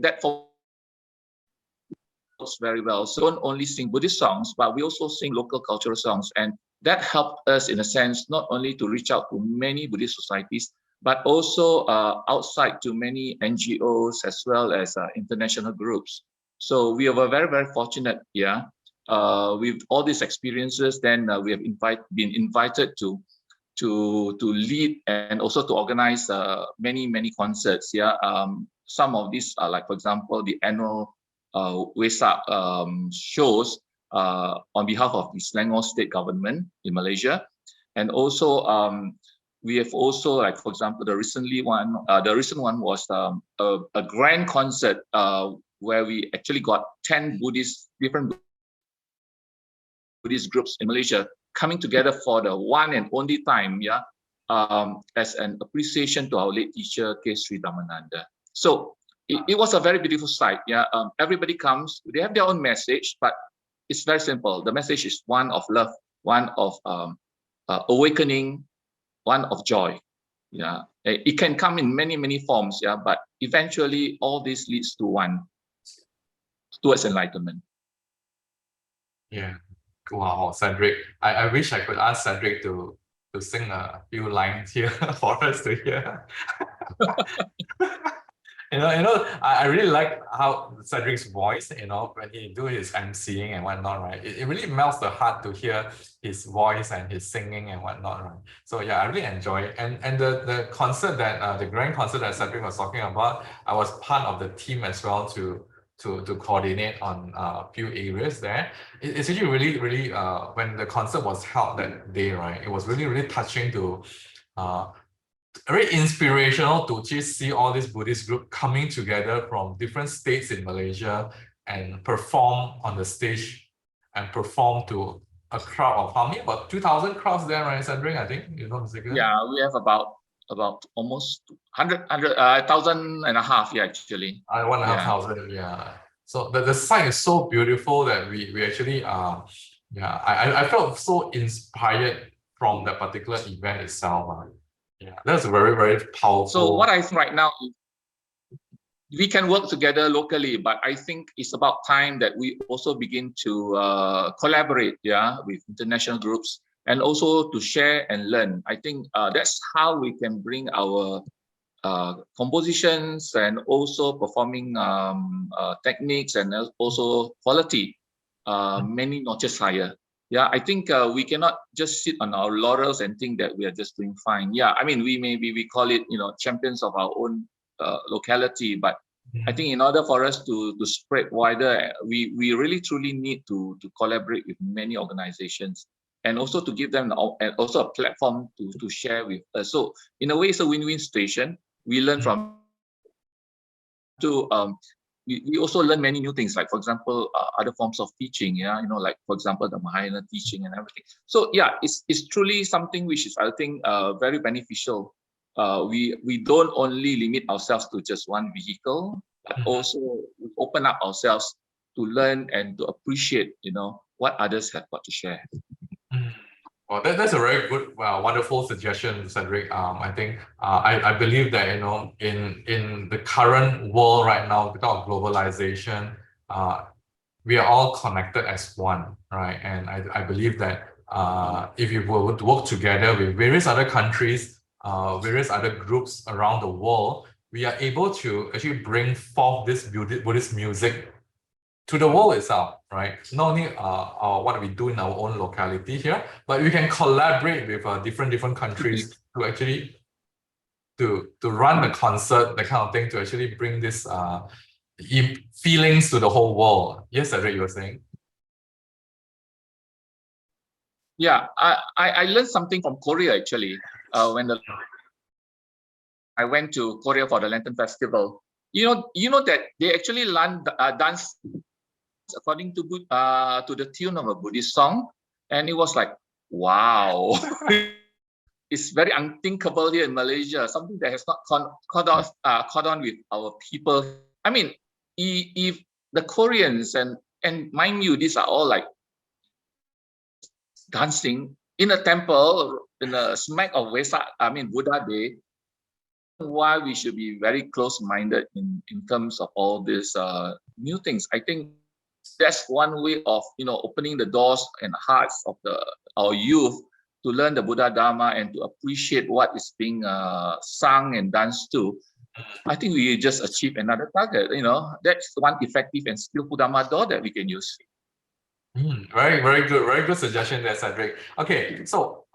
works very well. So we don't only sing Buddhist songs, but we also sing local cultural songs, and that helped us in a sense not only to reach out to many Buddhist societies, but also outside to many NGOs as well as international groups. So we are very, very fortunate, with all these experiences. Then we have been invited to lead and also to organize many concerts. Some of these are like, for example, the annual Wesak shows on behalf of the Selangor state government in Malaysia, and also we have also, like, for example, the recent one was a grand concert where we actually got 10 different Buddhist groups in Malaysia coming together for the one and only time, as an appreciation to our late teacher, K. Sri Dhammananda. So it was a very beautiful sight. Everybody comes, they have their own message, but it's very simple. The message is one of love, one of awakening, one of joy. It can come in many forms, but eventually all this leads to towards enlightenment. Wow, Cedric. I wish I could ask Cedric to to sing a few lines here for us to hear. I really like how Cedric's voice, when he do his MCing and whatnot, right? It really melts the heart to hear his voice and his singing and whatnot, right? So yeah, I really enjoy it. And the concert that the grand concert that Cedric was talking about, I was part of the team as well to coordinate on a few areas there. It's actually really when the concert was held that day, right? It was really touching to very inspirational to just see all this Buddhist group coming together from different states in Malaysia and perform on the stage and perform to a crowd of how many? About 2,000 crowds there, right, Cedric? I think, mistaken? Yeah, we have about almost 1,000 and a half, yeah, actually. 1,500, yeah. So the site is so beautiful that we actually I felt so inspired from that particular event itself. Yeah, that's very powerful. So what I think right now, we can work together locally, but I think it's about time that we also begin to collaborate, with international groups and also to share and learn. I think that's how we can bring our compositions and also performing techniques and also quality many notches higher. Yeah, I think we cannot just sit on our laurels and think that we are just doing fine. Yeah, I mean, we call it, champions of our own locality, but I think in order for us to spread wider, we really truly need to collaborate with many organizations and also to give them also a platform to share with us. So in a way, it's a win-win situation. We learn from we also learn many new things, like for example, other forms of teaching, like for example, the Mahayana teaching and everything. So yeah, it's truly something which is, I think, very beneficial. We don't only limit ourselves to just one vehicle, but also we open up ourselves to learn and to appreciate, what others have got to share. Well, that's a very good, wonderful suggestion, Cedric. I think I believe that in the current world right now, because of globalization, we are all connected as one, right? And I believe that if you were to work together with various other countries, various other groups around the world, we are able to actually bring forth this Buddhist music to the world itself, right? Not only what we do in our own locality here, but we can collaborate with different countries to actually to run the concert, that kind of thing, to actually bring this feelings to the whole world. Yes, Cedric, you were saying? Yeah, I learned something from Korea actually. When I went to Korea for the Lantern Festival, you know that they actually dance according to the tune of a Buddhist song, and it was like, wow. It's very unthinkable here in Malaysia, something that has not caught on with our people. I mean, if the Koreans and mind you, these are all like dancing in a temple in a smack of Buddha Day. Why we should be very close-minded in terms of all these new things. I think that's one way of opening the doors and hearts of our youth to learn the Buddha Dharma and to appreciate what is being sung and danced to. I think we just achieved another target. That's one effective and skillful Dharma door that we can use. Very good suggestion there, Cedric. Okay, so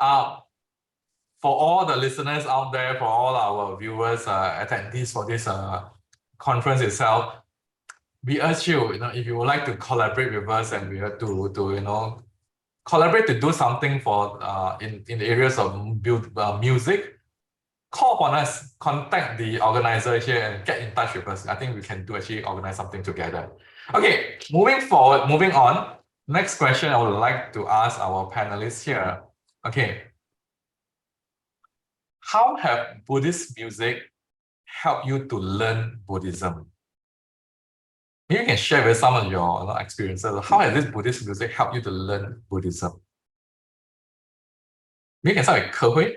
for all the listeners out there, for all our viewers, attendees for this conference itself, we urge you, if you would like to collaborate with us and we have to collaborate to do something for in the areas of music, call upon us, contact the organizer here and get in touch with us. I think we can actually organize something together. Okay, moving on. Next question I would like to ask our panelists here. Okay. How have Buddhist music helped you to learn Buddhism? Maybe you can share with some of your experiences. How has this Buddhist music helped you to learn Buddhism? Maybe you can start with Ke Hui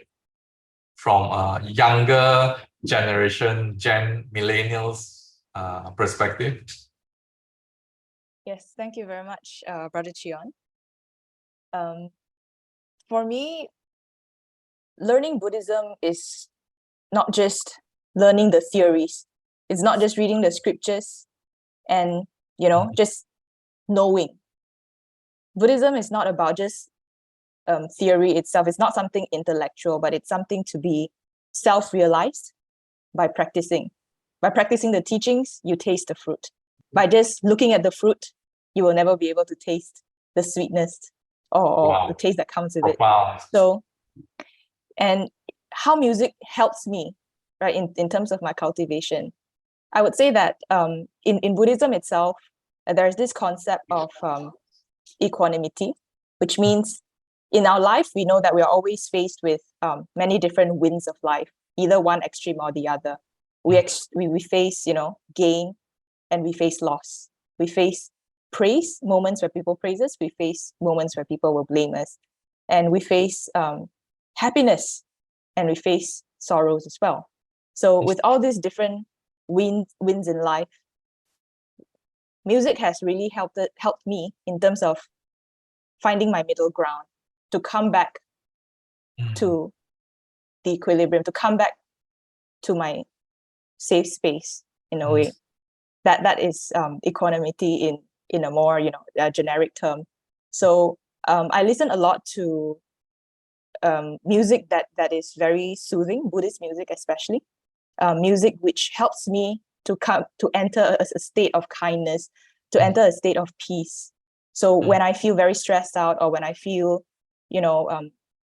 from a younger generation, millennials perspective. Yes, thank you very much, Brother Chion. For me, learning Buddhism is not just learning the theories. It's not just reading the scriptures and, just knowing. Buddhism is not about just theory itself. It's not something intellectual, but it's something to be self-realized by practicing. By practicing the teachings, you taste the fruit. By just looking at the fruit, you will never be able to taste the sweetness or the taste that comes with it. So, and how music helps me, right, in terms of my cultivation, I would say that in Buddhism itself, there's this concept of equanimity, which means in our life, we know that we are always faced with many different winds of life, either one extreme or the other. We face, gain, and we face loss. We face praise, moments where people praise us. We face moments where people will blame us. And we face happiness, and we face sorrows as well. So with all these different winds in life, music has really helped me in terms of finding my middle ground, to come back to the equilibrium, to come back to my safe space in a way. That is equanimity in a more generic term. So I listen a lot to music that is very soothing, Buddhist music especially, music which helps me to enter a state of kindness, to enter a state of peace. So when I feel very stressed out, or when I feel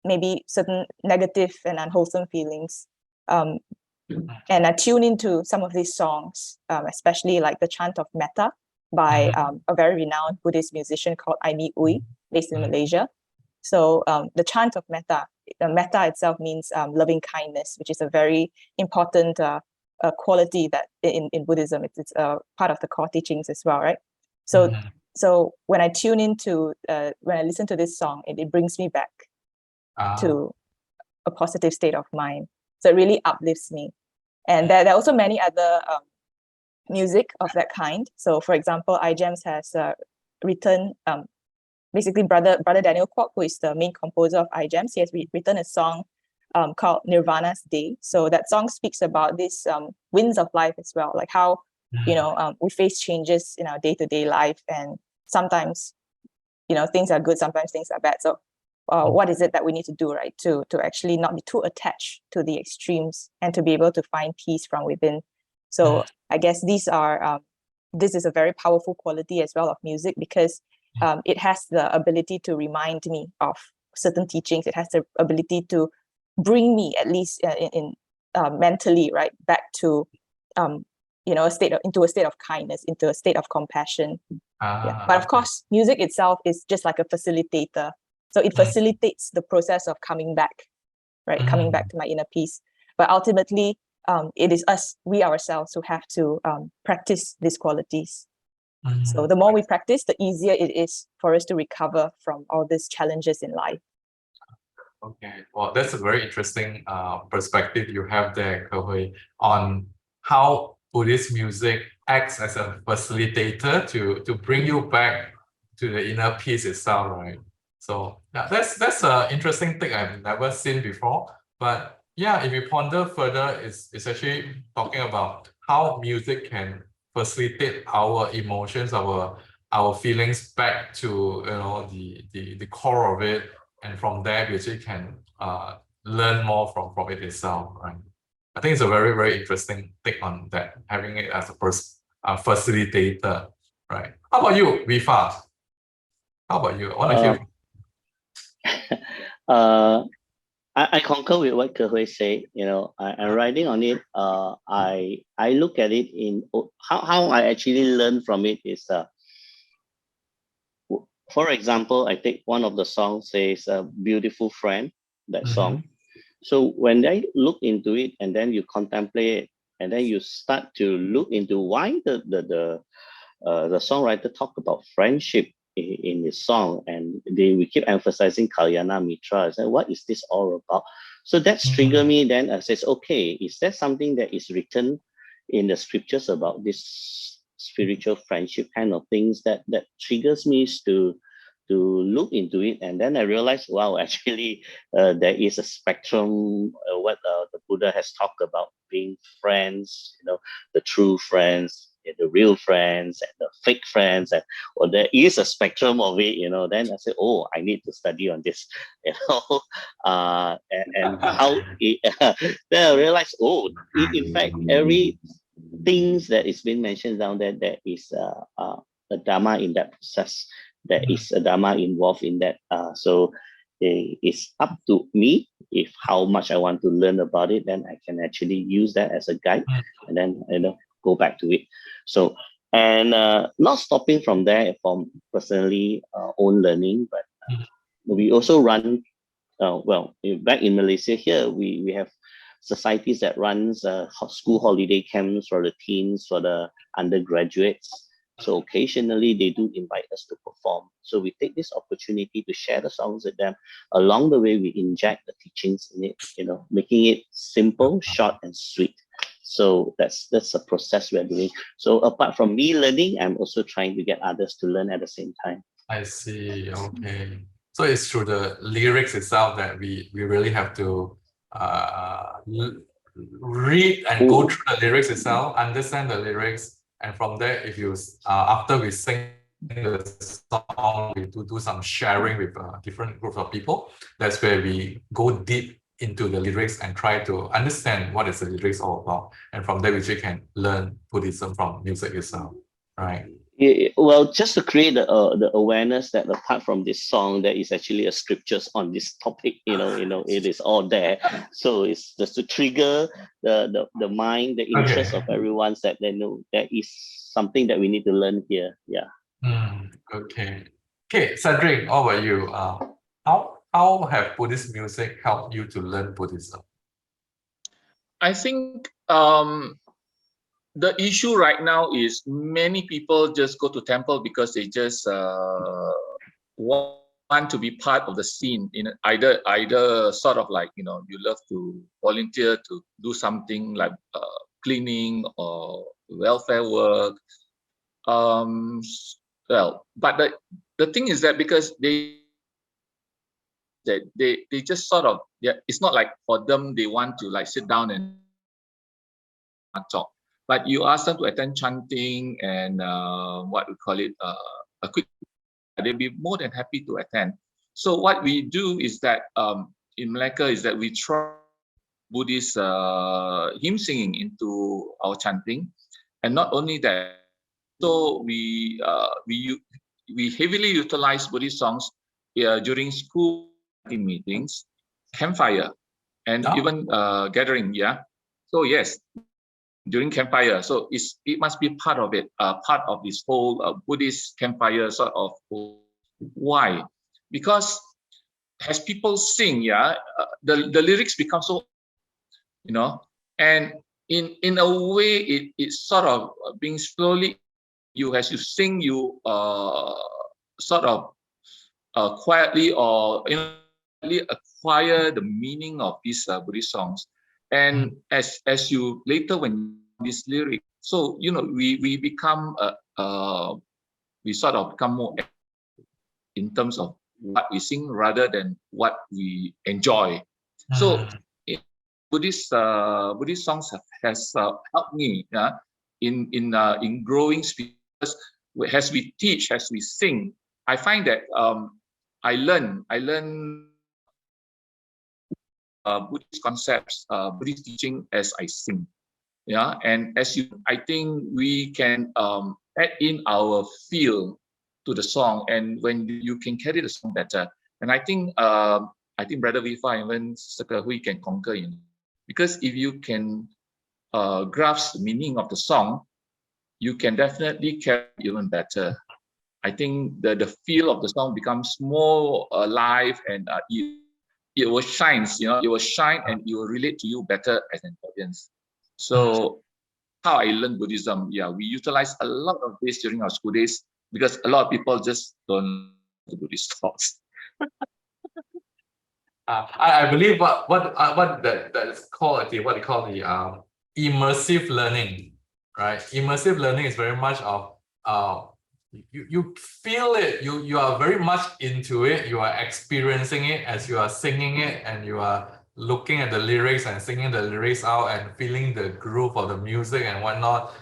maybe certain negative and unwholesome feelings, and I tune into some of these songs, especially like the chant of Metta by a very renowned Buddhist musician called Iccgc, based in Malaysia. So the chant of Metta itself means loving kindness, which is a very important quality that in Buddhism, it's part of the core teachings as well, right? So when I tune into, when I listen to this song, it brings me back to a positive state of mind. So it really uplifts me. And there are also many other music of that kind. So for example, Iccgc has written, basically Brother Daniel Kwok, who is the main composer of Iccgc, he has written a song called Nirvana's Day. So that song speaks about these winds of life as well, like how we face changes in our day-to-day life, and sometimes things are good, sometimes things are bad. So what is it that we need to do, right, to actually not be too attached to the extremes and to be able to find peace from within? So I guess this is a very powerful quality as well of music, because it has the ability to remind me of certain teachings. It has the ability to bring me, at least in mentally, right, back to into a state of kindness, into a state of compassion. But of course, music itself is just like a facilitator. So it facilitates the process of coming back, right, coming back to my inner peace. But ultimately, it is we ourselves who have to practice these qualities. So the more we practice, the easier it is for us to recover from all these challenges in life. Okay, well, that's a very interesting perspective you have there, Ke-Hui, on how Buddhist music acts as a facilitator to bring you back to the inner peace itself, right? So yeah, that's an interesting thing I've never seen before. But yeah, if you ponder further, it's actually talking about how music can facilitate our emotions, our feelings back to the core of it, and from there we actually can learn more from it itself, right? I think it's a very, very interesting take on that, having it as a facilitator, right? How about you, Vifa? How about you? I want to hear. I concur with what Ke-Hui said. I'm writing on it. I look at it in how I actually learn from it is, for example, I take one of the songs, says "Beautiful Friend," that song. So when I look into it, and then you contemplate it, and then you start to look into why the songwriter talk about friendship in his song, and we keep emphasizing Kalyana Mitra. So what is this all about? So that's trigger me. Then I says, okay, is there something that is written in the scriptures about this spiritual friendship kind of things that triggers me to look into it, and then I realized, wow, actually, there is a spectrum. What the Buddha has talked about being friends, the true friends, the real friends, and the fake friends, and there is a spectrum of it. Then I said, oh, I need to study on this, and how it, then I realized, oh, in fact, every things that is being mentioned down there, there is a dharma in that process. There is a dharma involved in that. So it's up to me if how much I want to learn about it. Then I can actually use that as a guide, and then go back to it. So and not stopping from there from personally own learning, but we also run. Well, back in Malaysia here, we have societies that runs school holiday camps for the teens, for the undergraduates. So occasionally they do invite us to perform. So we take this opportunity to share the songs with them. Along the way, we inject the teachings in it, making it simple, short, and sweet. So that's a process we're doing. So apart from me learning, I'm also trying to get others to learn at the same time. I see. Okay. So it's through the lyrics itself that we really have to read and go through the lyrics itself, understand the lyrics, and from there, if you after we sing the song, we do some sharing with different groups of people. That's where we go deep into the lyrics and try to understand what is the lyrics all about. And from there, we can learn Buddhism from music itself, right? Yeah, well, just to create the awareness that apart from this song, there is actually a scriptures on this topic. It is all there. So it's just to trigger the mind, the interest of everyone, that they know there is something that we need to learn here. Yeah. Okay. Okay, Cedric, how about you? How have Buddhist music helped you to learn Buddhism? I think the issue right now is many people just go to temple because they just want to be part of the scene. In either sort of like, you love to volunteer to do something like cleaning or welfare work. Well, but the thing is that because they just sort of, it's not like for them they want to like sit down and talk. But you ask them to attend chanting and what we call it, a quick, they'll be more than happy to attend. So what we do is that in Malacca is that we try Buddhist hymn singing into our chanting, and not only that, so we heavily utilize Buddhist songs during school meetings, campfire, and even gathering. Yeah. So yes. During campfire, so it must be part of it, part of this whole Buddhist campfire sort of. Why? Because as people sing, the lyrics become so, and in a way it's sort of being slowly, as you sing, you sort of quietly or acquire the meaning of these Buddhist songs. And as you later when this lyric, so we become we sort of become more in terms of what we sing rather than what we enjoy. So Buddhist songs has helped me in growing because as we teach, as we sing, I find that I learn Buddhist concepts, Buddhist teaching as I sing, and I think we can add in our feel to the song, and when you can carry the song better, and I think Brother Vifa and even Sister Hui can concur because if you can grasp the meaning of the song, you can definitely carry even better. I think the feel of the song becomes more alive and it will shine, it will shine and it will relate to you better as an audience. So how I learned Buddhism, we utilize a lot of this during our school days because a lot of people just don't do Buddhist thoughts. I believe what that's called, what they call the immersive learning, right? Immersive learning is very much of you feel it, you are very much into it, you are experiencing it as you are singing it, and you are looking at the lyrics and singing the lyrics out and feeling the groove of the music and whatnot.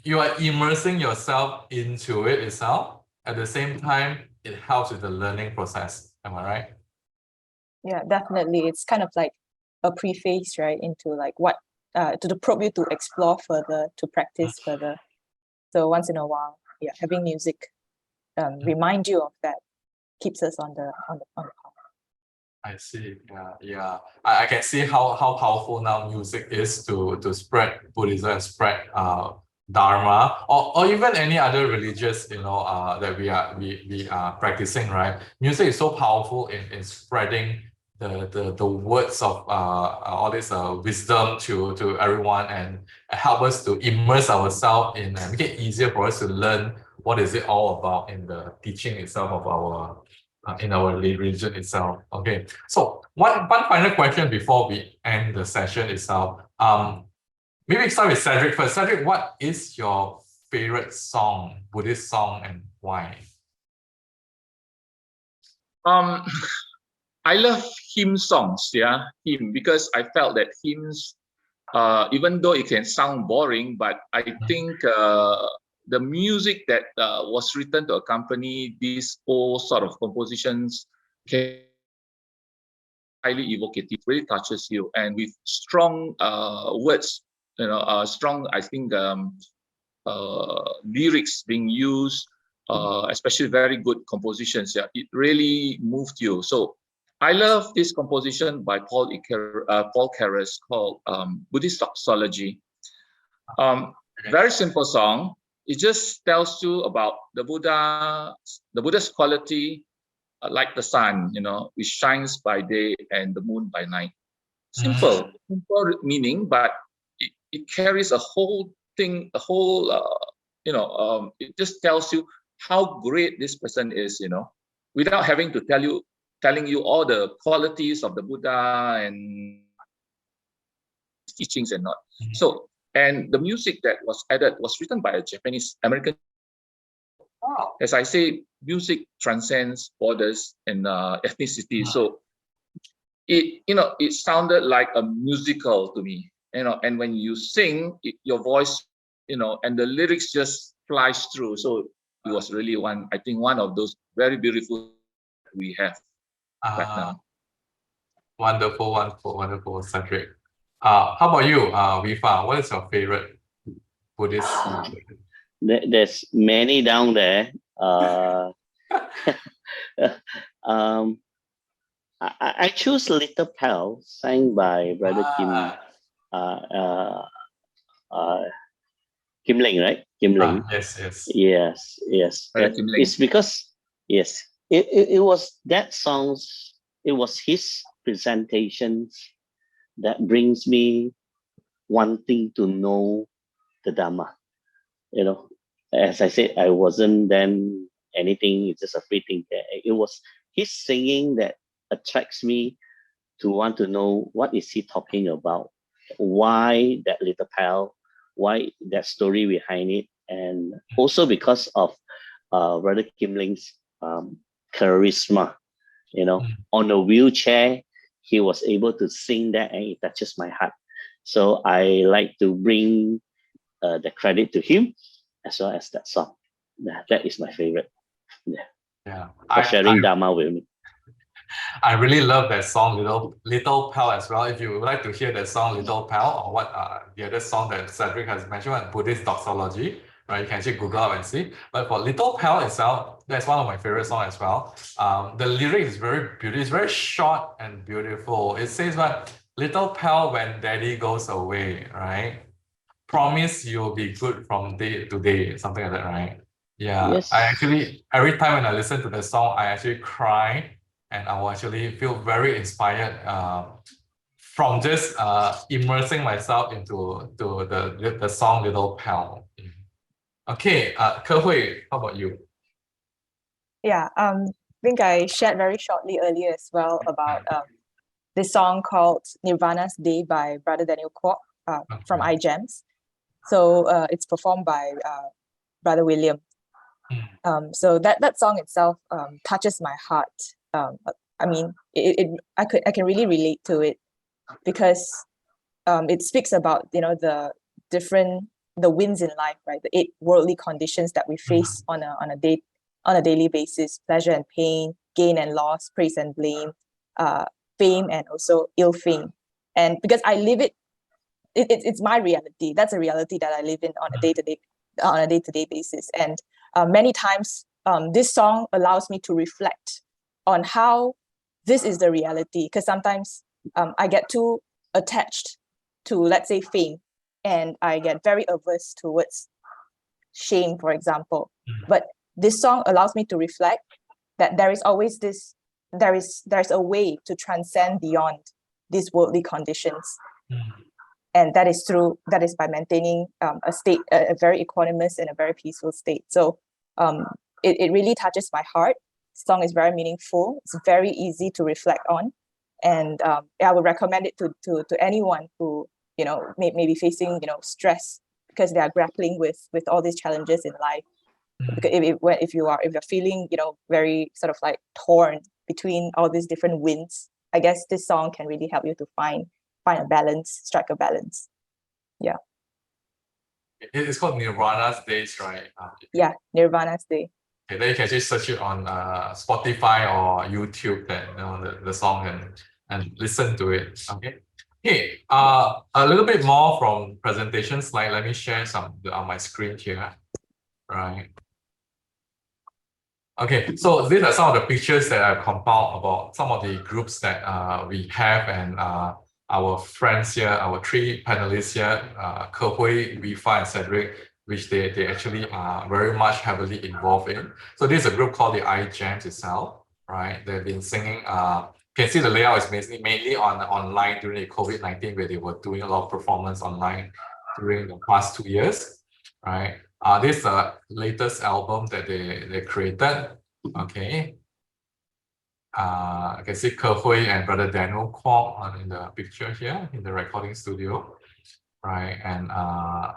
You are immersing yourself into it itself. At the same time, it helps with the learning process. Am I right? Yeah, definitely. It's kind of like a preface, right, into like what to probe you to explore further, to practice further. So once in a while, yeah, having music remind you of that keeps us on the path. I see. Yeah. I can see how powerful now music is to spread Buddhism and spread Dharma, or even any other religious, that we are practicing, right? Music is so powerful in spreading the words of all this wisdom to everyone, and help us to immerse ourselves in, and make it easier for us to learn what is it all about in the teaching itself of our in our religion itself. Okay, so one final question before we end the session itself. Maybe start with Cedric first. Cedric, what is your favorite song, Buddhist song, and why? I love hymn songs, hymn, because I felt that hymns, even though it can sound boring, but I think the music that was written to accompany these all sort of compositions can highly evocative, really touches you, and with strong words, strong, I think, lyrics being used, especially very good compositions. Yeah, it really moved you. So I love this composition by Paul Carus called Buddhist Doxology. Very simple song. It just tells you about the Buddha's quality, like the sun, which shines by day and the moon by night. Simple meaning, but it carries a whole thing, it just tells you how great this person is, without having to telling you all the qualities of the Buddha and teachings and not. So, and the music that was added was written by a Japanese American. Wow. As I say, music transcends borders and ethnicity. So it sounded like a musical to me, and when you sing, your voice, and the lyrics just flies through. So it was really one of those very beautiful we have right now. Wonderful, Cedric. How about you, Vifa? What is your favorite Buddhist? There's many down there. I choose Little Pal, sang by Brother Kim Ling, right? Kim Ling. Yes. It's because it was that songs. It was his presentations that brings me wanting to know the Dharma. As I said, I wasn't then anything. It's just a free thinker. It was his singing that attracts me to want to know what is he talking about, why that little pal, why that story behind it, and also because of Brother Kim Ling's charisma. On a wheelchair, he was able to sing that, and it touches my heart. So I like to bring the credit to him, as well as that song. That is my favorite. For sharing Dharma with me. I really love that song, Little Pal, as well. If you would like to hear that song, Little Pal, or what the other song that Cedric has mentioned, Buddhist Doxology, right? You can actually Google up and see. But for Little Pal itself, that's one of my favorite songs as well. The lyrics is very beautiful. It's very short and beautiful. It says, little pal, when daddy goes away, right? Promise you'll be good from day to day, something like that, right? Yeah. Yes. I actually, every time when I listen to the song, I actually cry, and I will actually feel very inspired from just immersing myself into the song Little Pal. Okay, Ke Hui, how about you? Yeah, I think I shared very shortly earlier as well about this song called Nirvana's Day by Brother Daniel Kwok from Iccgc. So it's performed by Brother William. So that song itself touches my heart. I mean, I can really relate to it because it speaks about the wins in life, right? The 8 worldly conditions that we face on a daily basis: pleasure and pain, gain and loss, praise and blame, fame and also ill fame. And because I live it's my reality. That's a reality that I live in on a day-to-day basis. And many times this song allows me to reflect on how this is the reality, because sometimes I get too attached to, let's say, fame, and I get very averse towards shame, for example. But this song allows me to reflect that there is always there's a way to transcend beyond these worldly conditions. And that is by maintaining a state, a very equanimous and a very peaceful state. So it really touches my heart. The song is very meaningful. It's very easy to reflect on. And I would recommend it to anyone who may be facing stress because they are grappling with all these challenges in life. Because if you're feeling very sort of like torn between all these different winds, I guess this song can really help you to find a balance, strike a balance. Yeah. It's called Nirvana's Days, right? Yeah, Nirvana's Day. Okay, then you can just search it on Spotify or YouTube, the song and listen to it. Okay. Hey, a little bit more from presentation slide. Let me share some on my screen here. Right. Okay, so these are some of the pictures that I've compiled about some of the groups that we have, and our friends here, our 3 panelists here, Ke Hui, Vifa, and Cedric, which they actually are very much heavily involved in. So this is a group called the Iccgc itself, right? They've been singing. You can see the layout is mainly online during the COVID-19, where they were doing a lot of performance online during the past 2 years, right? This is the latest album that they created. Okay. You can see Ke Hui and Brother Daniel Kwok in the picture here in the recording studio, right? And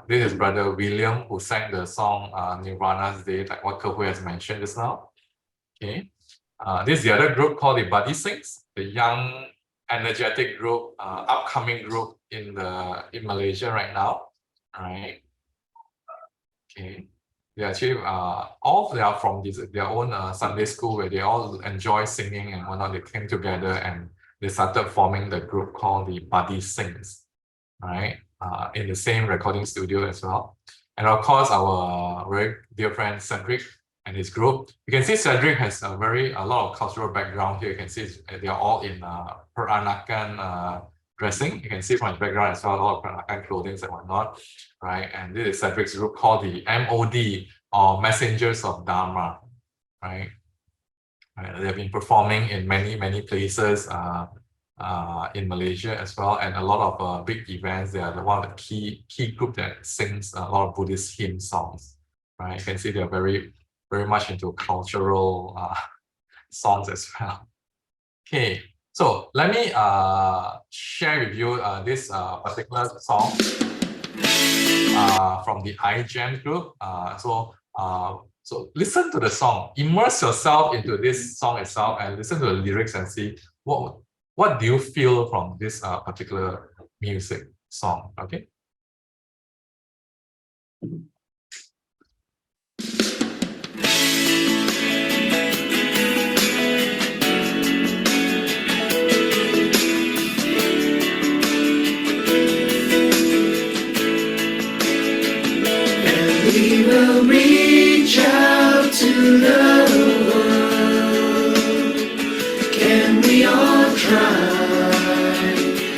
this is Brother William, who sang the song Nirvana's Day, like what Ke Hui has mentioned just now. Okay. This is the other group called the Buddy Sings, the young, energetic group, upcoming group in Malaysia right now, right? Okay, they actually all they are from their own Sunday school, where they all enjoy singing and whatnot. They came together and they started forming the group called the Buddy Sings, right? In the same recording studio as well. And of course, our very dear friend Cedric and his group. You can see Cedric has a lot of cultural background here. You can see they are all in Peranakan dressing. You can see from his background as well, a lot of Peranakan clothing and whatnot, right? And this is Cedric's group called the MOD, or Messengers of Dharma, right? They've been performing in many places in Malaysia as well, and a lot of big events. They are one of the key group that sings a lot of Buddhist hymn songs, right? You can see they are very much into cultural songs as well. Okay. So let me share with you this particular song from the Iccgc group. So listen to the song, immerse yourself into this song itself, and listen to the lyrics and see what do you feel from this particular music song. Okay. We will reach out to the world. Can we all try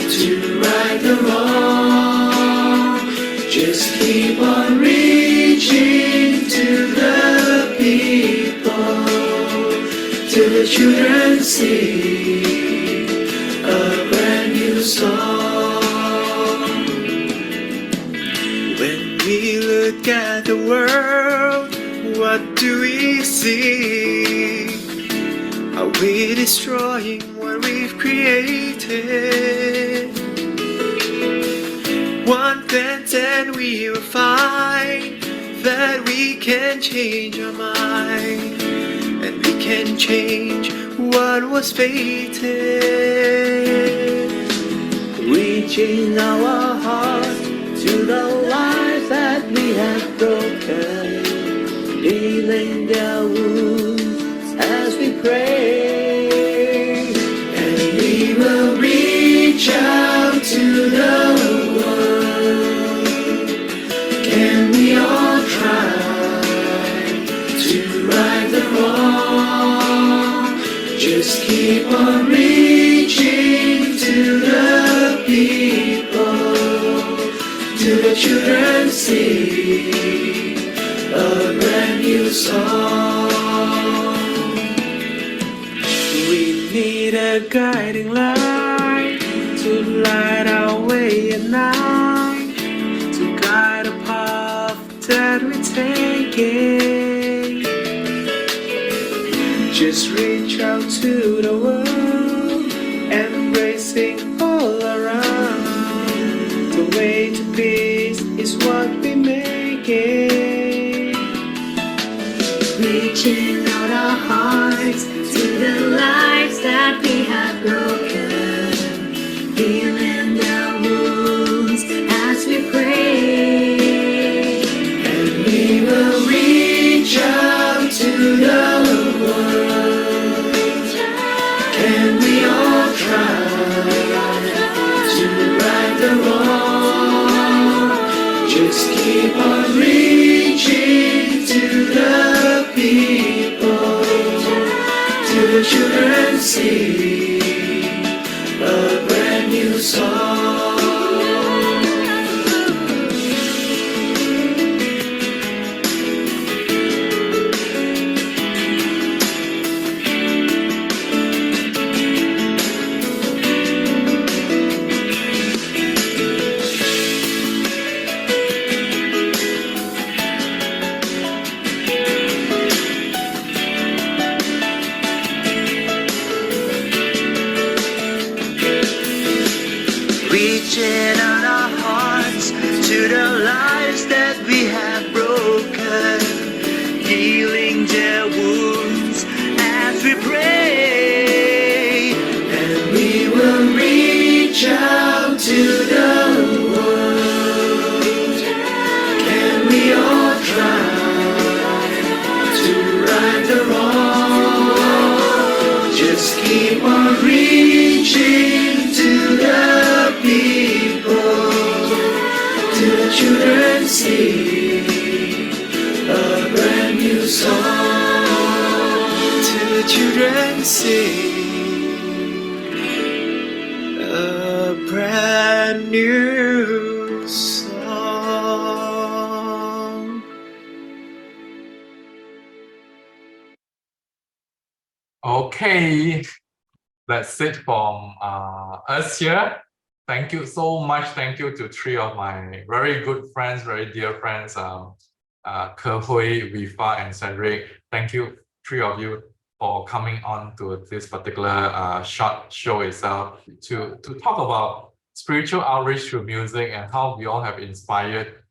to right the wrong? Just keep on reaching to the people, till the children see a brand new song. We look at the world, what do we see? Are we destroying what we've created? One then we will find that we can change our mind and we can change what was fated. Reaching our hearts to the lives that we have broken, healing their wounds as we pray. And we will reach out to the world. Can we all try to right the wrong? Just keep on reaching to the people, to the children sing a brand new song. We need a guiding light to light our way at night, to guide a path that we're taking. Just reach out to the world, embracing all around. The way to peace is what we're making. Reaching out our hearts to the lives that we have broken, healing their wounds as we pray. And we will reach out to the world. Can we all try to right the wrong? Just keep on reaching to the people, to the children sing a brand new song. Reaching out our hearts to the lives that we have broken, healing their wounds as we pray. And we will reach out to the world. Can we all try to right the wrong? Just keep on reaching to the people, to the children sing a brand new song. To the children sing a brand new song. Okay, that's it from us here. Thank you so much. Thank you to three of my very good friends, very dear friends, Ke Hui, Vifa, and Cedric. Thank you, three of you, for coming on to this particular short show itself to talk about spiritual outreach through music and how we all have inspired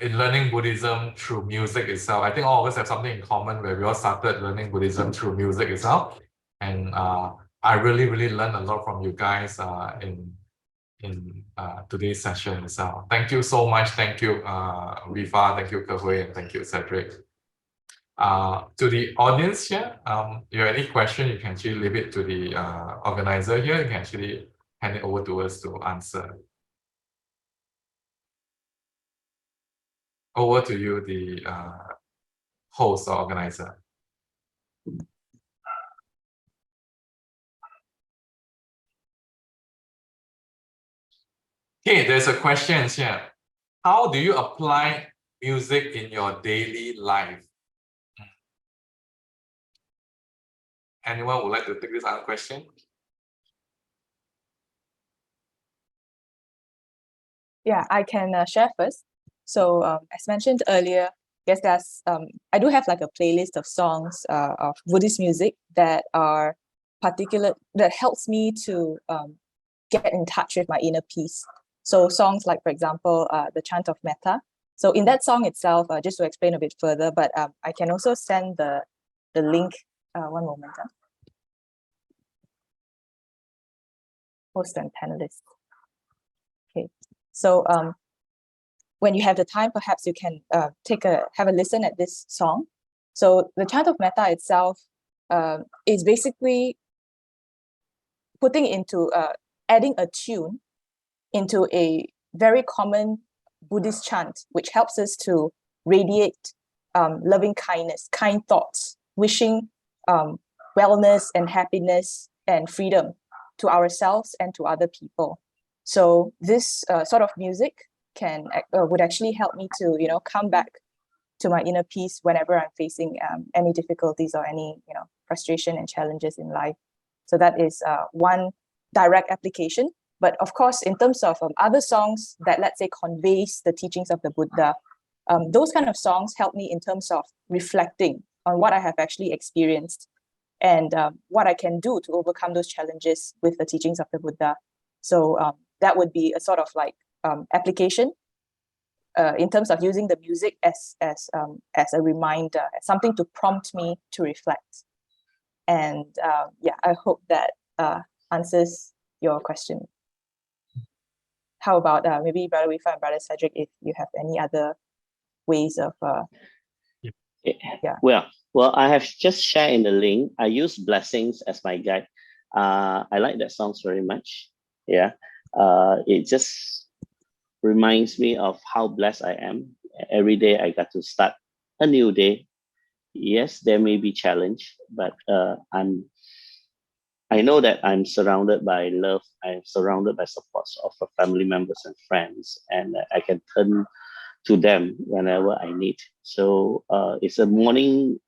in learning Buddhism through music itself. I think all of us have something in common where we all started learning Buddhism through music itself. And I really learned a lot from you guys in today's session itself. Thank you so much. Thank you, Vifa. Thank you, Ke Hui, and thank you, Cedric. To the audience here, if you have any question, you can actually leave it to the organizer here. You can actually hand it over to us to answer. Over to you, the host or organizer. Okay, there's a question here. How do you apply music in your daily life? Anyone would like to take this question? Yeah, I can share first. So as mentioned earlier, yes, I do have like a playlist of songs of Buddhist music that are that helps me to get in touch with my inner peace. So songs like, for example, the chant of metta. So in that song itself, just to explain a bit further, but I can also send the link. One moment. Host and panelists. Okay, so when you have the time, perhaps you can have a listen at this song. So the chant of metta itself is basically putting into adding a tune into a very common Buddhist chant, which helps us to radiate loving kindness, kind thoughts, wishing wellness and happiness and freedom to ourselves and to other people. So this sort of music would actually help me to come back to my inner peace whenever I'm facing any difficulties or any frustration and challenges in life. So that is one direct application. But of course, in terms of other songs that, let's say, conveys the teachings of the Buddha, those kind of songs help me in terms of reflecting on what I have actually experienced and what I can do to overcome those challenges with the teachings of the Buddha. So that would be a sort of like application in terms of using the music as a reminder, as something to prompt me to reflect. And yeah, I hope that answers your question. How about maybe Brother Wifa and Brother Cedric, if you have any other ways of yeah. Well, I have just shared in the link. I use blessings as my guide. I like that song very much. Yeah, it just reminds me of how blessed I am. Every day I got to start a new day. Yes, there may be challenge, but I know that I'm surrounded by love. I'm surrounded by supports of family members and friends, and I can turn to them whenever I need. So it's a morning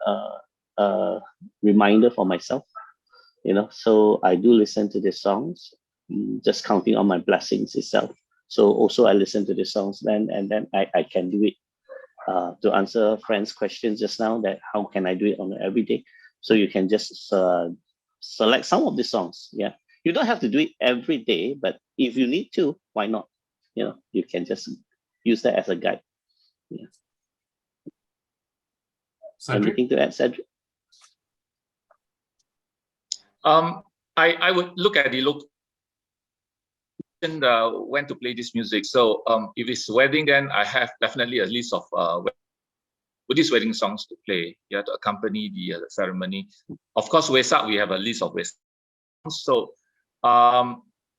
reminder for myself, so I do listen to the songs, just counting on my blessings itself. So also I listen to the songs then, and then I can do it. To answer friends' questions just now, that how can I do it on every day? So you can just select some of the songs. Yeah, you don't have to do it every day, but if you need to, why not? You can just use that as a guide. Yeah. Cedric? Anything to add, Cedric? I would look at the location when to play this music. So if it's wedding, then I have definitely a list of Buddhist wedding songs to play, to accompany the ceremony. Of course, Wesak, we have a list of Wesak. So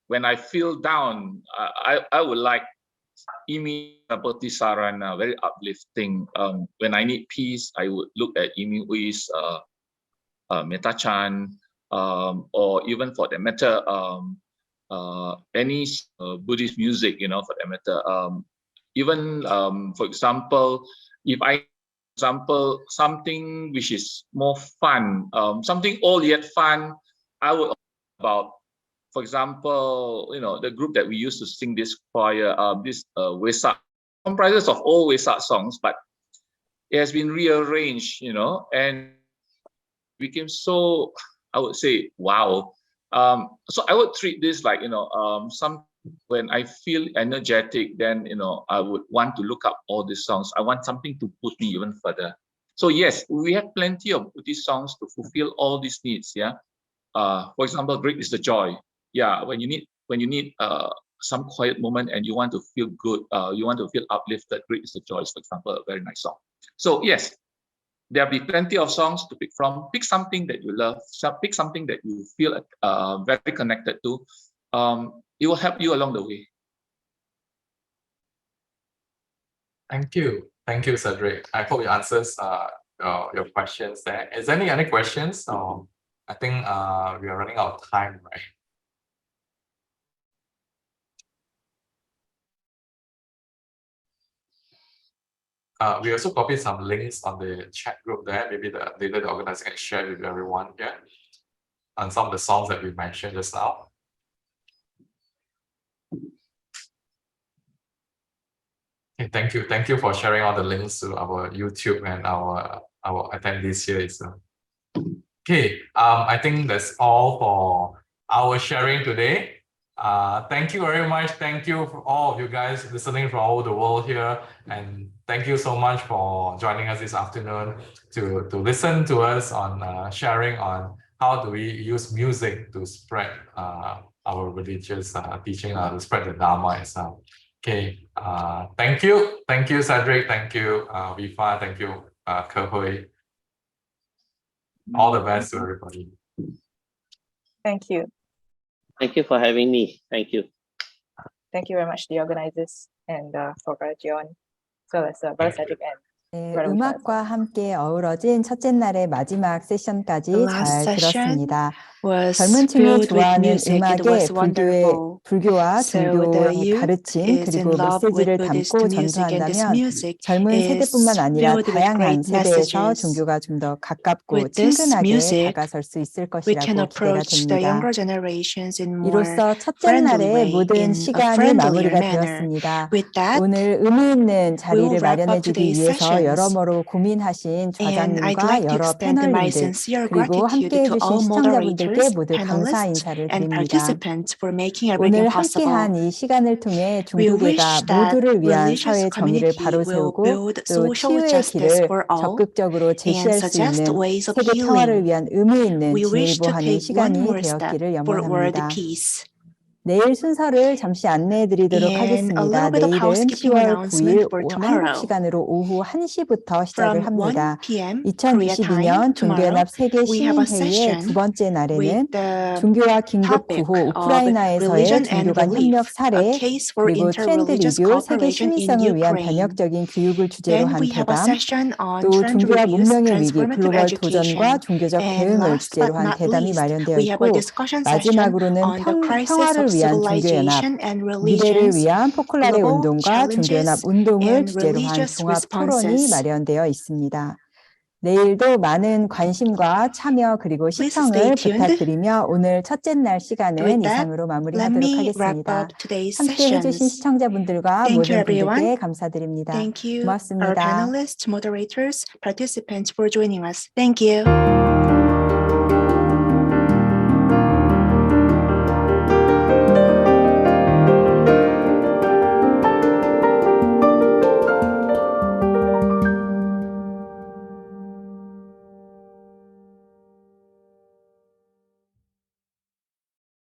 when I feel down, I would like Imi Sapoti Sarana, very uplifting. When I need peace, I would look at Imi Ui's Metta Chan, or even for that matter, any Buddhist music, for that matter. Even, for example, if something which is more fun, something old yet fun, I would about, for example, the group that we used to sing this choir, this Wesak, comprises of old Wesak songs, but it has been rearranged, and became so, I would say, wow. So I would treat this like, when I feel energetic, then, I would want to look up all these songs. I want something to push me even further. So yes, we have plenty of Buddhist songs to fulfill all these needs. Yeah. For example, Great is the Joy. Yeah. When you need some quiet moment and you want to feel good, you want to feel uplifted, Great is the Joy is, for example, a very nice song. So yes, there'll be plenty of songs to pick from. Pick something that you love. Pick something that you feel very connected to. It will help you along the way. Thank you. Thank you, Cedric. I hope it answers your questions there. Is there any other questions? I think we are running out of time, right? We also copied some links on the chat group there. Maybe later the organizer can share with everyone here on some of the songs that we mentioned just now. Okay, thank you. Thank you for sharing all the links to our YouTube and our attendees here. Okay, I think that's all for our sharing today. Thank you very much. Thank you for all of you guys listening from all over the world here. And thank you so much for joining us this afternoon to listen to us on sharing on how do we use music to spread our religious teaching, to spread the Dharma itself. Okay, thank you. Thank you, Cedric. Thank you, Vifa. Thank you, Ke Hui. All the best to everybody. Thank you. Thank you for having me. Thank you. Thank you very much, the organizers, and for Brother John, as well as Brother Cedric and 네, Brother Vifa. 음악과 함께 어우러진 첫째 날의 마지막 세션까지 The last 잘 session 들었습니다. was 젊은 층이 filled with 좋아하는 music. It 음악에 was wonderful. 불교와 So the 종교의 youth 가르침 is 그리고 in love with 메시지를 Buddhist 담고 music, and this 전수한다면 music 젊은 is 세대뿐만 아니라 filled with 다양한 great 세대에서 messages. 종교가 좀 더 가깝고 With this 친근하게 music, 다가설 수 있을 we can 것이라고 기대가 approach the 됩니다. younger generations in more 이로써 첫째 friendly 날의 way, 모든 in a 시간이 friendlier 마무리가 manner. 되었습니다. With that, 오늘 의미 있는 we will 자리를 wrap up 마련해주기 today's 위해서 sessions. 여러모로 고민하신 And I'd 좌장님과 like to 여러 extend my 패널님들 sincere 그리고 함께해 gratitude to 주신 all 시청자분들께 moderators, 모두 감사 panelists, 인사를 and 드립니다. participants for making everything 오늘 possible. 함께한 이 시간을 통해 We 종교계가 wish that 모두를 위한 religious 사회 정의를 community 바로 will 세우고 build 또 social 치유의 justice 길을 for all 적극적으로 and 제시할 수 suggest 있는 ways of 세계 평화를 healing. 위한 의미 있는 We wish to 진일보하는 take one 시간이 more step 되었기를 forward 염원합니다. peace. 내일 순서를 잠시 안내해 드리도록 And a 하겠습니다. little bit of 내일은 housekeeping 10월 announcement 9일 for 한국 tomorrow. 시간으로 오후 1시부터 시작을 From 1 합니다. p.m. Korea time 2022년 tomorrow, 종교연합 세계 we have a 시민회의의 두 session 번째 with 날에는 the 종교와 긴급 topic 구호, of 우크라이나에서의 religion 종교 and 간 belief, 협력 a 사례, case for 그리고 트렌드 interreligious 리뷰, 세계 cooperation in 시민성을 위한 Ukraine. 번역적인 교육을 주제로 Then 한 we have a 대담, session on 또 trend 종교와 reviews, 문명의 위기, transformative 글로벌 도전과 education, 종교적 and 대응을 last 주제로 but 한 not 대담이 least, 마련되어 we have a 있고 discussion session 마지막으로는 on the crisis 평화를 of 위한 종교연합, civilization and 미래를 religions, 위한 포클라레 global 운동과 종교연합 challenges, 운동을 and 주제로 한 religious 종합 토론이 responses. 마련되어 있습니다. 내일도 많은 관심과 참여 그리고 Please 시청을 stay tuned. 부탁드리며 오늘 첫째 날 시간은 With that, 이상으로 let 마무리하도록 me wrap 하겠습니다. up today's 함께 해주신 sessions. 시청자분들과 Thank you, 모든 분들께 everyone. 감사드립니다. Thank you, our 고맙습니다. panelists, moderators, participants for joining us. Thank you.